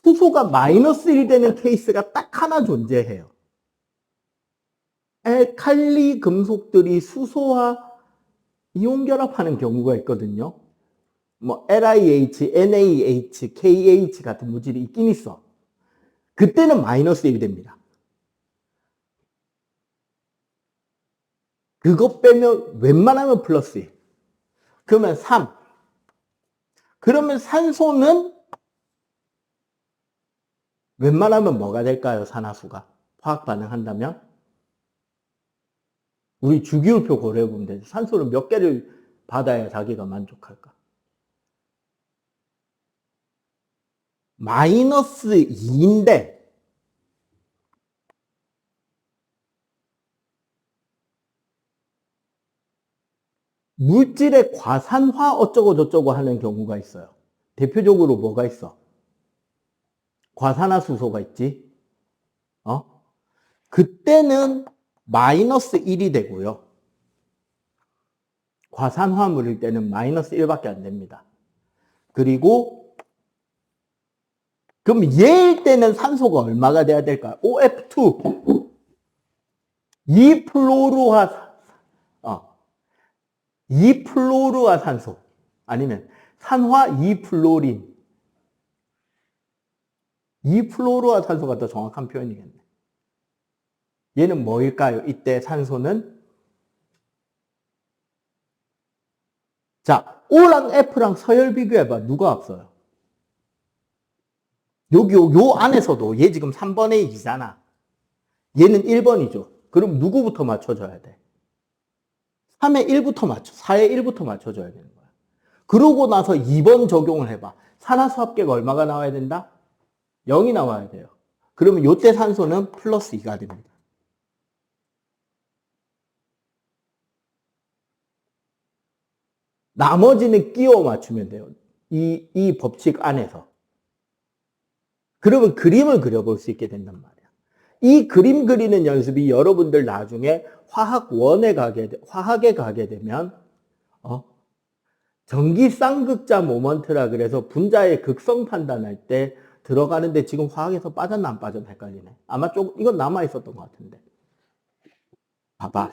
수소가 마이너스 1이 되는 케이스가 딱 하나 존재해요. 알칼리 금속들이 수소와 이온 결합하는 경우가 있거든요. 뭐 LiH, NaH, KH 같은 물질이 있긴 있어. 그때는 마이너스 1이 됩니다. 그것 빼면 웬만하면 플러스 1. 그러면 3. 그러면 산소는 웬만하면 뭐가 될까요? 산화수가. 화학 반응한다면? 우리 주기율표 고려해보면 되죠. 산소는 몇 개를 받아야 자기가 만족할까? 마이너스 2인데 물질의 과산화 어쩌고 저쩌고 하는 경우가 있어요. 대표적으로 뭐가 있어? 과산화수소가 있지. 그때는 마이너스 1이 되고요. 과산화물일 때는 마이너스 1밖에 안 됩니다. 그리고 그럼 얘일 때는 산소가 얼마가 돼야 될까요? OF2. 2플로르화 산소. 아니면 산화 2플로린. 2플로르화 산소가 더 정확한 표현이겠네. 얘는 뭐일까요? 이때 산소는 자, O랑 F랑 서열 비교해봐. 누가 앞서요? 여기 요 안에서도 얘 지금 3번의 2잖아. 얘는 1번이죠. 그럼 누구부터 맞춰줘야 돼? 3의 1부터 맞춰, 4의 1부터 맞춰줘야 되는 거야. 그러고 나서 2번 적용을 해봐. 산화수 합계가 얼마가 나와야 된다? 0이 나와야 돼요. 그러면 요때 산소는 플러스 2가 됩니다. 나머지는 끼워 맞추면 돼요. 이 법칙 안에서. 그러면 그림을 그려볼 수 있게 된단 말이야. 이 그림 그리는 연습이 여러분들 나중에 화학에 가게 되면 전기 쌍극자 모먼트라 그래서 분자의 극성 판단할 때 들어가는데 지금 화학에서 빠졌나 안 빠졌나 헷갈리네. 아마 이건 남아 있었던 것 같은데. 봐봐.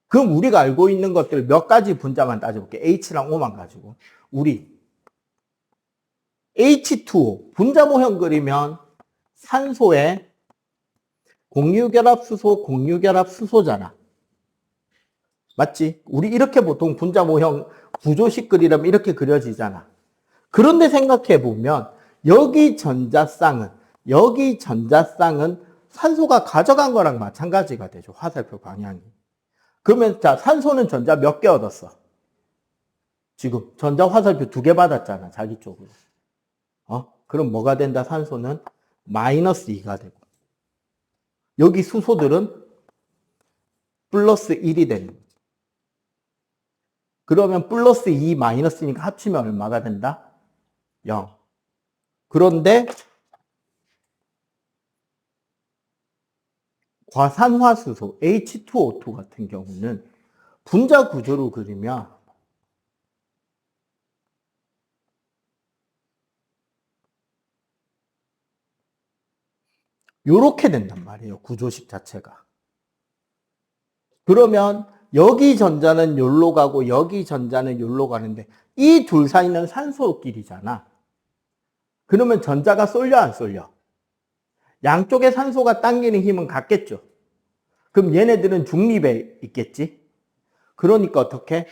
그럼 우리가 알고 있는 것들 몇 가지 분자만 따져볼게. H랑 O만 가지고. 우리 H2O 분자 모형 그리면 산소에 공유결합 수소, 공유결합 수소잖아. 맞지? 우리 이렇게 보통 분자 모형 구조식 그리려면 이렇게 그려지잖아. 그런데 생각해 보면 여기 전자쌍은 산소가 가져간 거랑 마찬가지가 되죠. 화살표 방향이. 그러면 자, 산소는 전자 몇 개 얻었어? 지금 전자 화살표 2개 받았잖아. 자기 쪽으로. 그럼 뭐가 된다? 산소는 마이너스 2가 되고. 여기 수소들은 플러스 1이 되는 거죠. 그러면 플러스 2 마이너스니까 합치면 얼마가 된다? 0. 그런데 과산화수소 H2O2 같은 경우는 분자 구조로 그리면 요렇게 된단 말이에요. 구조식 자체가. 그러면 여기 전자는 요로 가고 여기 전자는 요로 가는데 이 둘 사이는 산소끼리잖아. 그러면 전자가 쏠려 안 쏠려? 양쪽에 산소가 당기는 힘은 같겠죠. 그럼 얘네들은 중립에 있겠지? 그러니까 어떻게?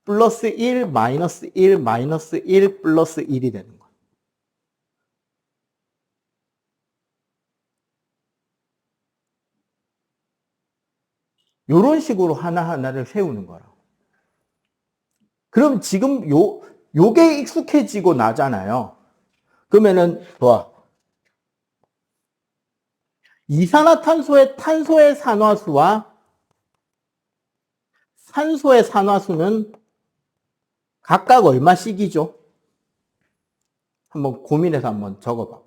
플러스 1, 마이너스 1, 마이너스 1, 플러스 1이 되는 거야. 요런 식으로 하나하나를 세우는 거라. 그럼 지금 요게 익숙해지고 나잖아요. 그러면은, 봐. 이산화탄소의 탄소의 산화수와 산소의 산화수는 각각 얼마씩이죠? 한번 고민해서 한번 적어봐봐.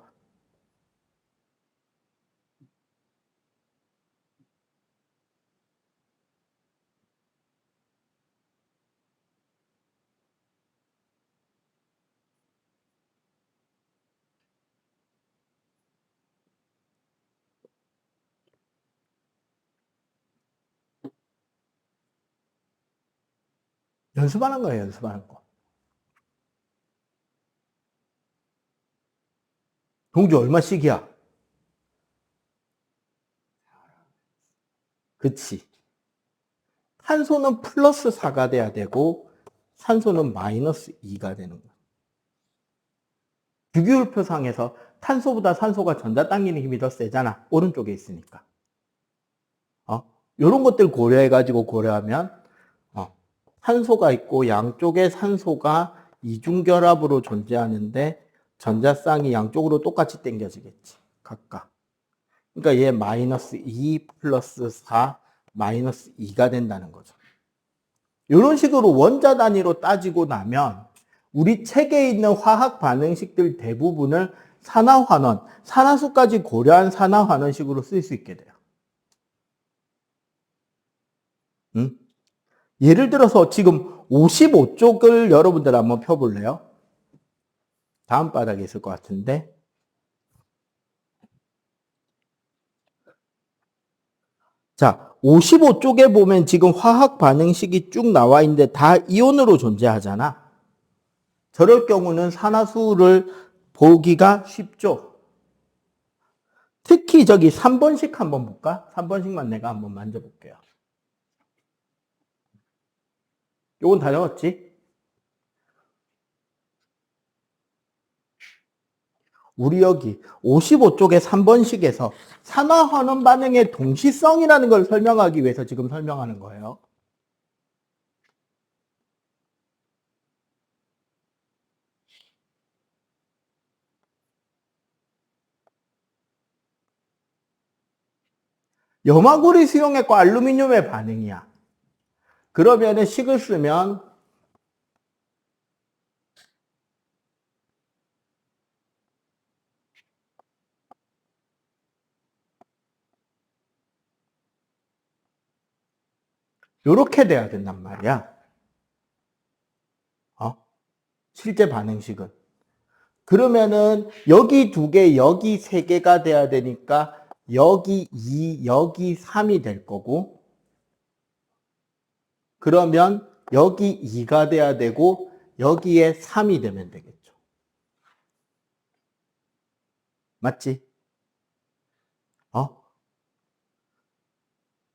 연습하는 거예요, 연습하는 거. 동주 얼마씩이야? 그치. 탄소는 플러스 4가 돼야 되고 산소는 마이너스 2가 되는 거야. 주기율표상에서 탄소보다 산소가 전자 당기는 힘이 더 세잖아. 오른쪽에 있으니까. 이런 것들 고려해가지고 고려하면 산소가 있고 양쪽에 산소가 이중결합으로 존재하는데 전자쌍이 양쪽으로 똑같이 당겨지겠지. 각각. 그러니까 얘 마이너스 2 플러스 4 마이너스 2가 된다는 거죠. 이런 식으로 원자 단위로 따지고 나면 우리 책에 있는 화학 반응식들 대부분을 산화환원, 산화수까지 고려한 산화환원식으로 쓸 수 있게 돼요. 응? 예를 들어서 지금 55쪽을 여러분들 한번 펴볼래요? 다음 바닥에 있을 것 같은데. 자, 55쪽에 보면 지금 화학 반응식이 쭉 나와 있는데 다 이온으로 존재하잖아. 저럴 경우는 산화수를 보기가 쉽죠. 특히 저기 3번씩 한번 볼까? 3번씩만 내가 한번 만져볼게요. 요건 다 적었지? 우리 여기 55쪽의 3번식에서 산화환원 반응의 동시성이라는 걸 설명하기 위해서 지금 설명하는 거예요. 염화고리 수용액과 알루미늄의 반응이야. 그러면은 식을 쓰면 이렇게 돼야 된단 말이야. 실제 반응식은. 그러면은 여기 2개, 여기 3개가 돼야 되니까 여기 2, 여기 3이 될 거고, 그러면 여기 2가 돼야 되고 여기에 3이 되면 되겠죠. 맞지?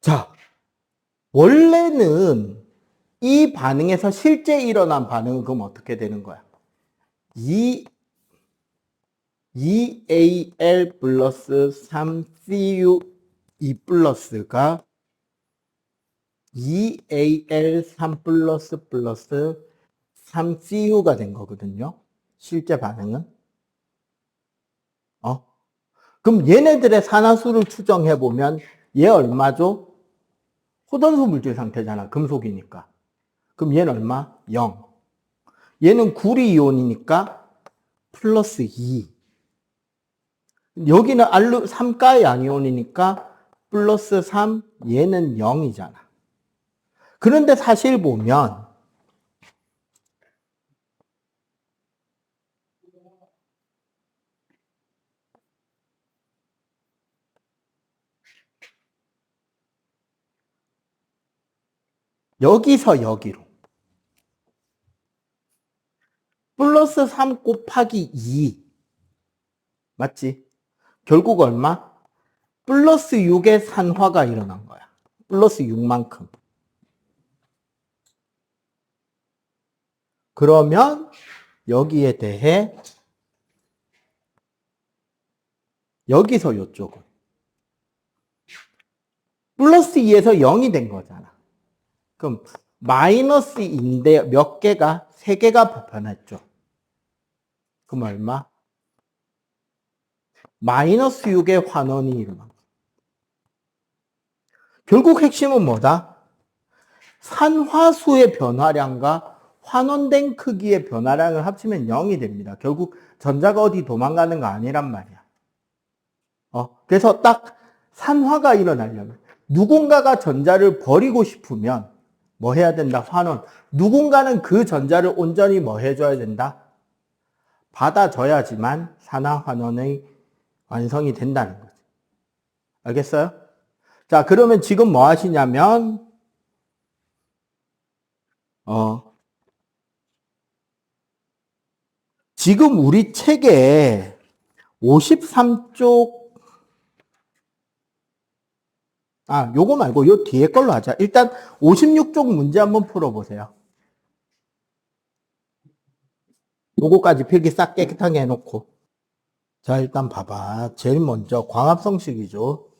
자, 원래는 이 반응에서 실제 일어난 반응은 그럼 어떻게 되는 거야? 2Al 플러스 3Cu 2 플러스가 2Al 3 플러스 3Cu가 된 거거든요. 실제 반응은. 그럼 얘네들의 산화수를 추정해 보면 얘 얼마죠? 호전수 물질 상태잖아. 금속이니까. 그럼 얘는 얼마? 0. 얘는 구리 이온이니까 플러스 2. 여기는 삼가 양이온이니까 플러스 3, 얘는 0이잖아. 그런데 사실 보면 여기서 여기로 플러스 3 곱하기 2 맞지? 결국 얼마? 플러스 6의 산화가 일어난 거야. 플러스 6만큼. 그러면 여기에 대해 여기서 요쪽은 플러스 2에서 0이 된 거잖아. 그럼 마이너스 2인데 몇 개가? 3개가 변했죠. 그럼 얼마? 마이너스 6의 환원이 1만. 결국 핵심은 뭐다? 산화수의 변화량과 환원된 크기의 변화량을 합치면 0이 됩니다. 결국 전자가 어디 도망가는 거 아니란 말이야. 그래서 딱 산화가 일어나려면 누군가가 전자를 버리고 싶으면 뭐 해야 된다? 환원. 누군가는 그 전자를 온전히 뭐 해줘야 된다? 받아줘야지만 산화환원의 완성이 된다는 거지. 알겠어요? 자, 그러면 지금 뭐 하시냐면 지금 우리 책에 53쪽 요거 말고 요 뒤에 걸로 하자. 일단 56쪽 문제 한번 풀어보세요. 요거까지 필기 싹 깨끗하게 해놓고. 자, 일단 봐봐. 제일 먼저 광합성식이죠.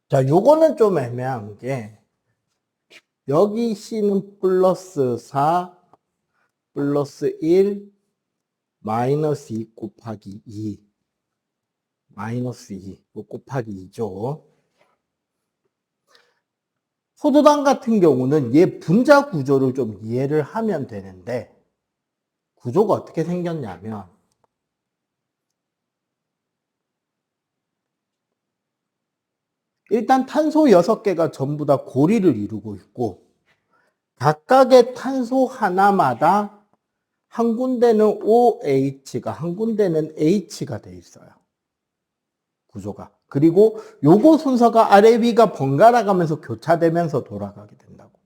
자, 요거는 좀 애매한 게 여기 C는 플러스 4 플러스 1 마이너스 2 곱하기 2 마이너스 2 곱하기 2죠. 포도당 같은 경우는 얘 분자 구조를 좀 이해를 하면 되는데 구조가 어떻게 생겼냐면 일단 탄소 6개가 전부 다 고리를 이루고 있고 각각의 탄소 하나마다 한 군데는 OH가 한 군데는 H가 돼 있어요. 구조가. 그리고 요거 순서가 아래 위가 번갈아 가면서 교차되면서 돌아가게 된다고.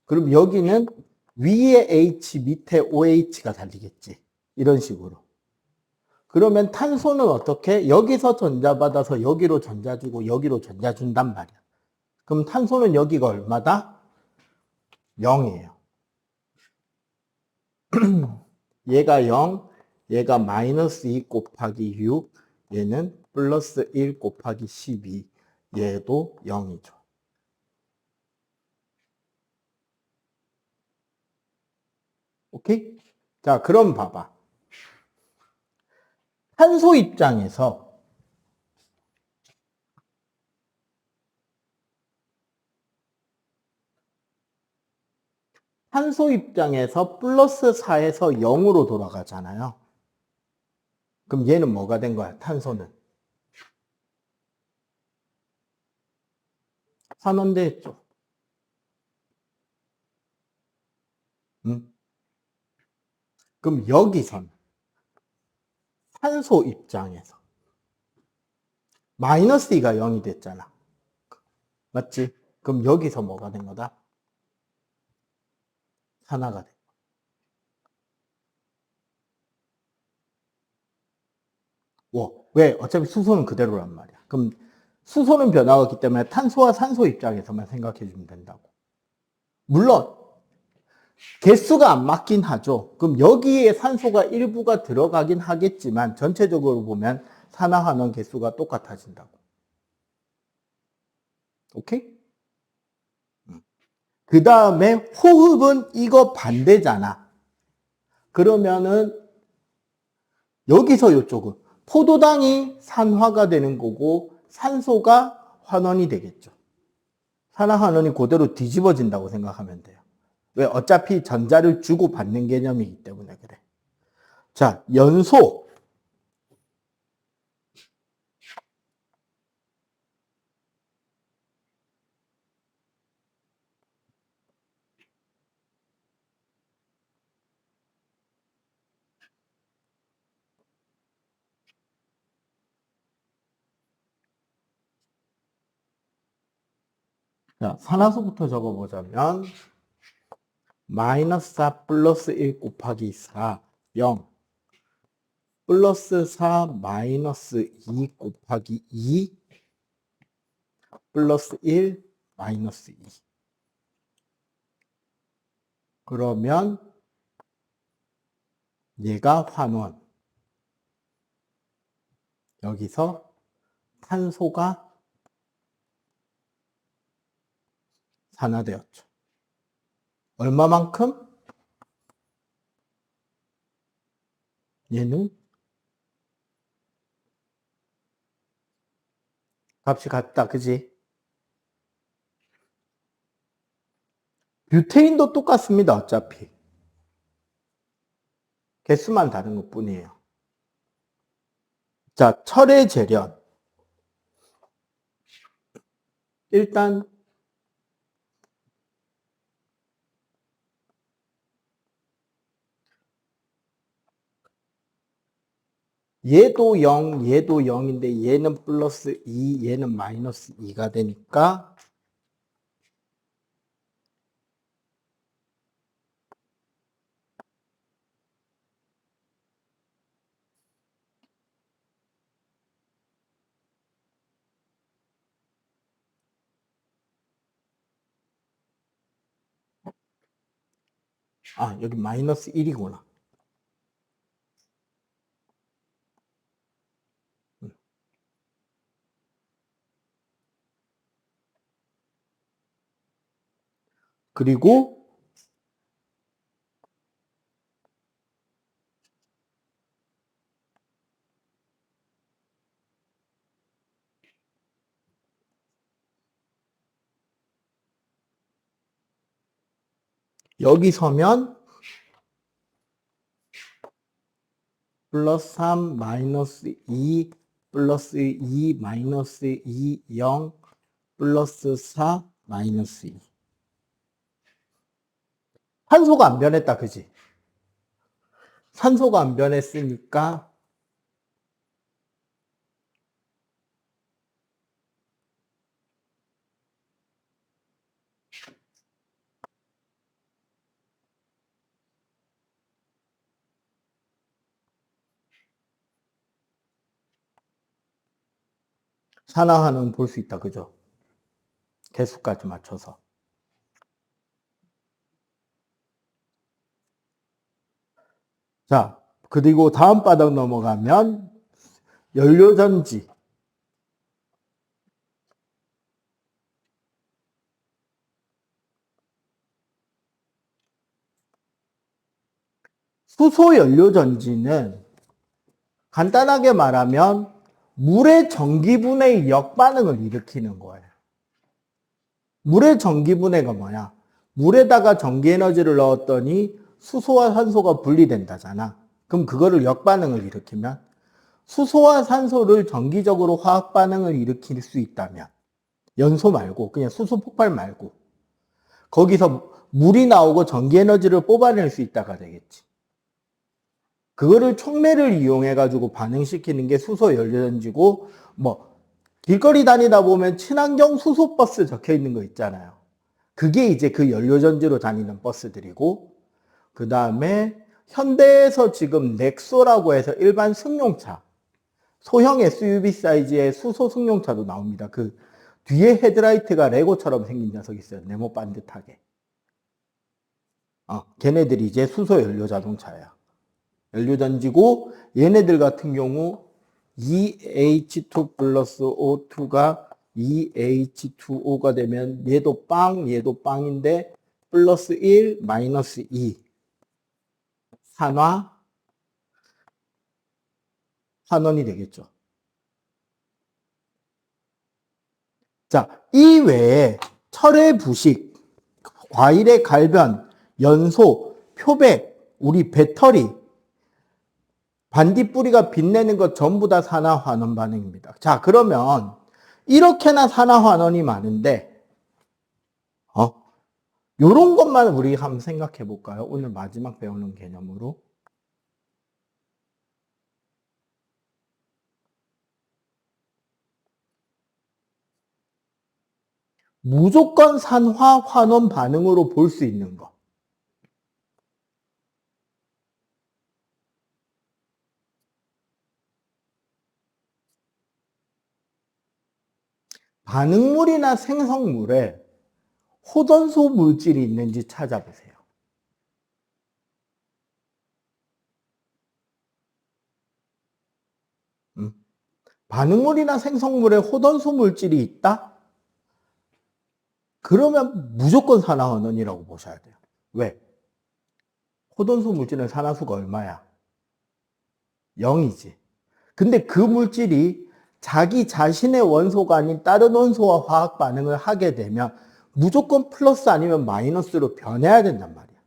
그럼 여기는 위에 H 밑에 OH가 달리겠지. 이런 식으로. 그러면 탄소는 어떻게? 여기서 전자 받아서 여기로 전자 주고 여기로 전자 준단 말이야. 그럼 탄소는 여기가 얼마다? 0이에요. 얘가 0, 얘가 마이너스 2 곱하기 6, 얘는 플러스 1 곱하기 12, 얘도 0이죠. 오케이? 자, 그럼 봐봐. 탄소 입장에서 플러스 4에서 0으로 돌아가잖아요. 그럼 얘는 뭐가 된 거야? 탄소는. 산원대했죠. 그럼 여기선 탄소 입장에서 마이너스 2가 0이 됐잖아. 맞지? 그럼 여기서 뭐가 된 거다? 산화가 돼. 왜? 어차피 수소는 그대로란 말이야. 그럼 수소는 변화가 없기 때문에 탄소와 산소 입장에서만 생각해 주면 된다고. 물론 개수가 안 맞긴 하죠. 그럼 여기에 산소가 일부가 들어가긴 하겠지만 전체적으로 보면 산화하는 개수가 똑같아진다고. 오케이? 그 다음에 호흡은 이거 반대잖아. 그러면은 여기서 이쪽은 포도당이 산화가 되는 거고 산소가 환원이 되겠죠. 산화환원이 그대로 뒤집어진다고 생각하면 돼요. 왜? 어차피 전자를 주고 받는 개념이기 때문에 그래. 자, 연소. 자, 산화수부터 적어보자면 마이너스 4 플러스 1 곱하기 4, 0 플러스 4 마이너스 2 곱하기 2 플러스 1 마이너스 2. 그러면 얘가 환원. 여기서 탄소가 산화되었죠. 얼마만큼? 얘는 값이 같다. 그지? 뷰테인도 똑같습니다. 어차피. 개수만 다른 것 뿐이에요. 자, 철의 재련. 일단 얘도 0, 얘도 0인데 얘는 플러스 2, 얘는 마이너스 2가 되니까 여기 마이너스 1이구나. 그리고 여기 서면 플러스 3 마이너스 2 플러스 2 마이너스 2 0 플러스 4 마이너스 2. 산소가 안 변했다. 그지? 산소가 안 변했으니까 산화하는 볼 수 있다. 그죠? 개수까지 맞춰서. 자, 그리고 다음 바닥 넘어가면 연료전지. 수소 연료전지는 간단하게 말하면 물의 전기분해의 역반응을 일으키는 거예요. 물의 전기분해가 뭐냐? 물에다가 전기에너지를 넣었더니 수소와 산소가 분리된다잖아. 그럼 그거를 역반응을 일으키면 수소와 산소를 전기적으로 화학반응을 일으킬 수 있다면 연소 말고 그냥 수소 폭발 말고 거기서 물이 나오고 전기에너지를 뽑아낼 수 있다가 되겠지. 그거를 촉매를 이용해 가지고 반응시키는 게 수소 연료전지고 뭐 길거리 다니다 보면 친환경 수소 버스 적혀 있는 거 있잖아요. 그게 이제 그 연료전지로 다니는 버스들이고 그 다음에 현대에서 지금 넥소라고 해서 일반 승용차 소형 SUV 사이즈의 수소 승용차도 나옵니다. 그 뒤에 헤드라이트가 레고처럼 생긴 녀석이 있어요. 네모 반듯하게. 걔네들이 이제 수소 연료 자동차야. 연료전지고 얘네들 같은 경우 EH2 플러스 O2가 EH2O가 되면 얘도 얘도 빵인데 플러스 1, 마이너스 2 환원이 되겠죠. 자, 이 외에 철의 부식, 과일의 갈변, 연소, 표백, 우리 배터리, 반딧불이가 빛내는 것 전부 다 산화환원 반응입니다. 자, 그러면 이렇게나 산화환원이 많은데 요런 것만 우리 한번 생각해 볼까요? 오늘 마지막 배우는 개념으로. 무조건 산화 환원 반응으로 볼 수 있는 거. 반응물이나 생성물에 호전소 물질이 있는지 찾아보세요. 반응물이나 생성물에 호전소 물질이 있다? 그러면 무조건 산화환원이라고 보셔야 돼요. 왜? 호전소 물질은 산화수가 얼마야? 0이지. 근데 그 물질이 자기 자신의 원소가 아닌 다른 원소와 화학 반응을 하게 되면 무조건 플러스 아니면 마이너스로 변해야 된단 말이야.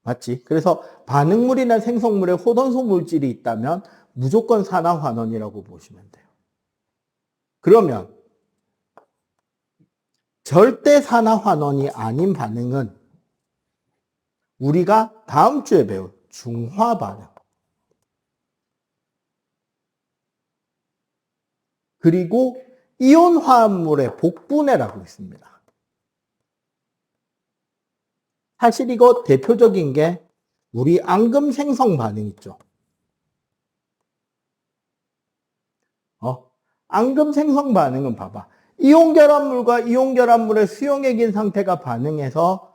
맞지? 그래서 반응물이나 생성물에 호전소 물질이 있다면 무조건 산화환원이라고 보시면 돼요. 그러면 절대 산화환원이 아닌 반응은 우리가 다음 주에 배울 중화반응 그리고 이온 화합물의 복분해라고 있습니다. 사실 이거 대표적인 게 우리 앙금 생성 반응 있죠. 앙금 생성 반응은 봐봐. 이온 결합물과 이온 결합물의 수용액인 상태가 반응해서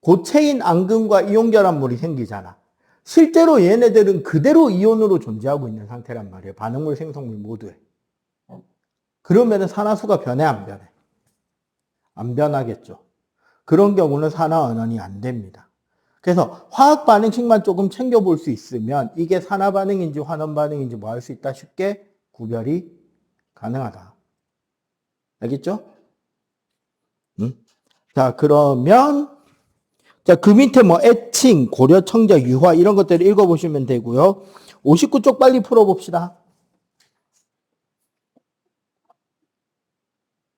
고체인 앙금과 이온 결합물이 생기잖아. 실제로 얘네들은 그대로 이온으로 존재하고 있는 상태란 말이에요. 반응물, 생성물 모두에. 그러면 산화수가 변해, 안 변해? 안 변하겠죠. 그런 경우는 산화환원이 안 됩니다. 그래서 화학 반응식만 조금 챙겨볼 수 있으면 이게 산화 반응인지 환원 반응인지 뭐 할 수 있다 쉽게 구별이 가능하다. 알겠죠? 자, 그러면 자, 그 밑에 뭐 애칭, 고려, 청자, 유화 이런 것들을 읽어보시면 되고요. 59쪽 빨리 풀어봅시다.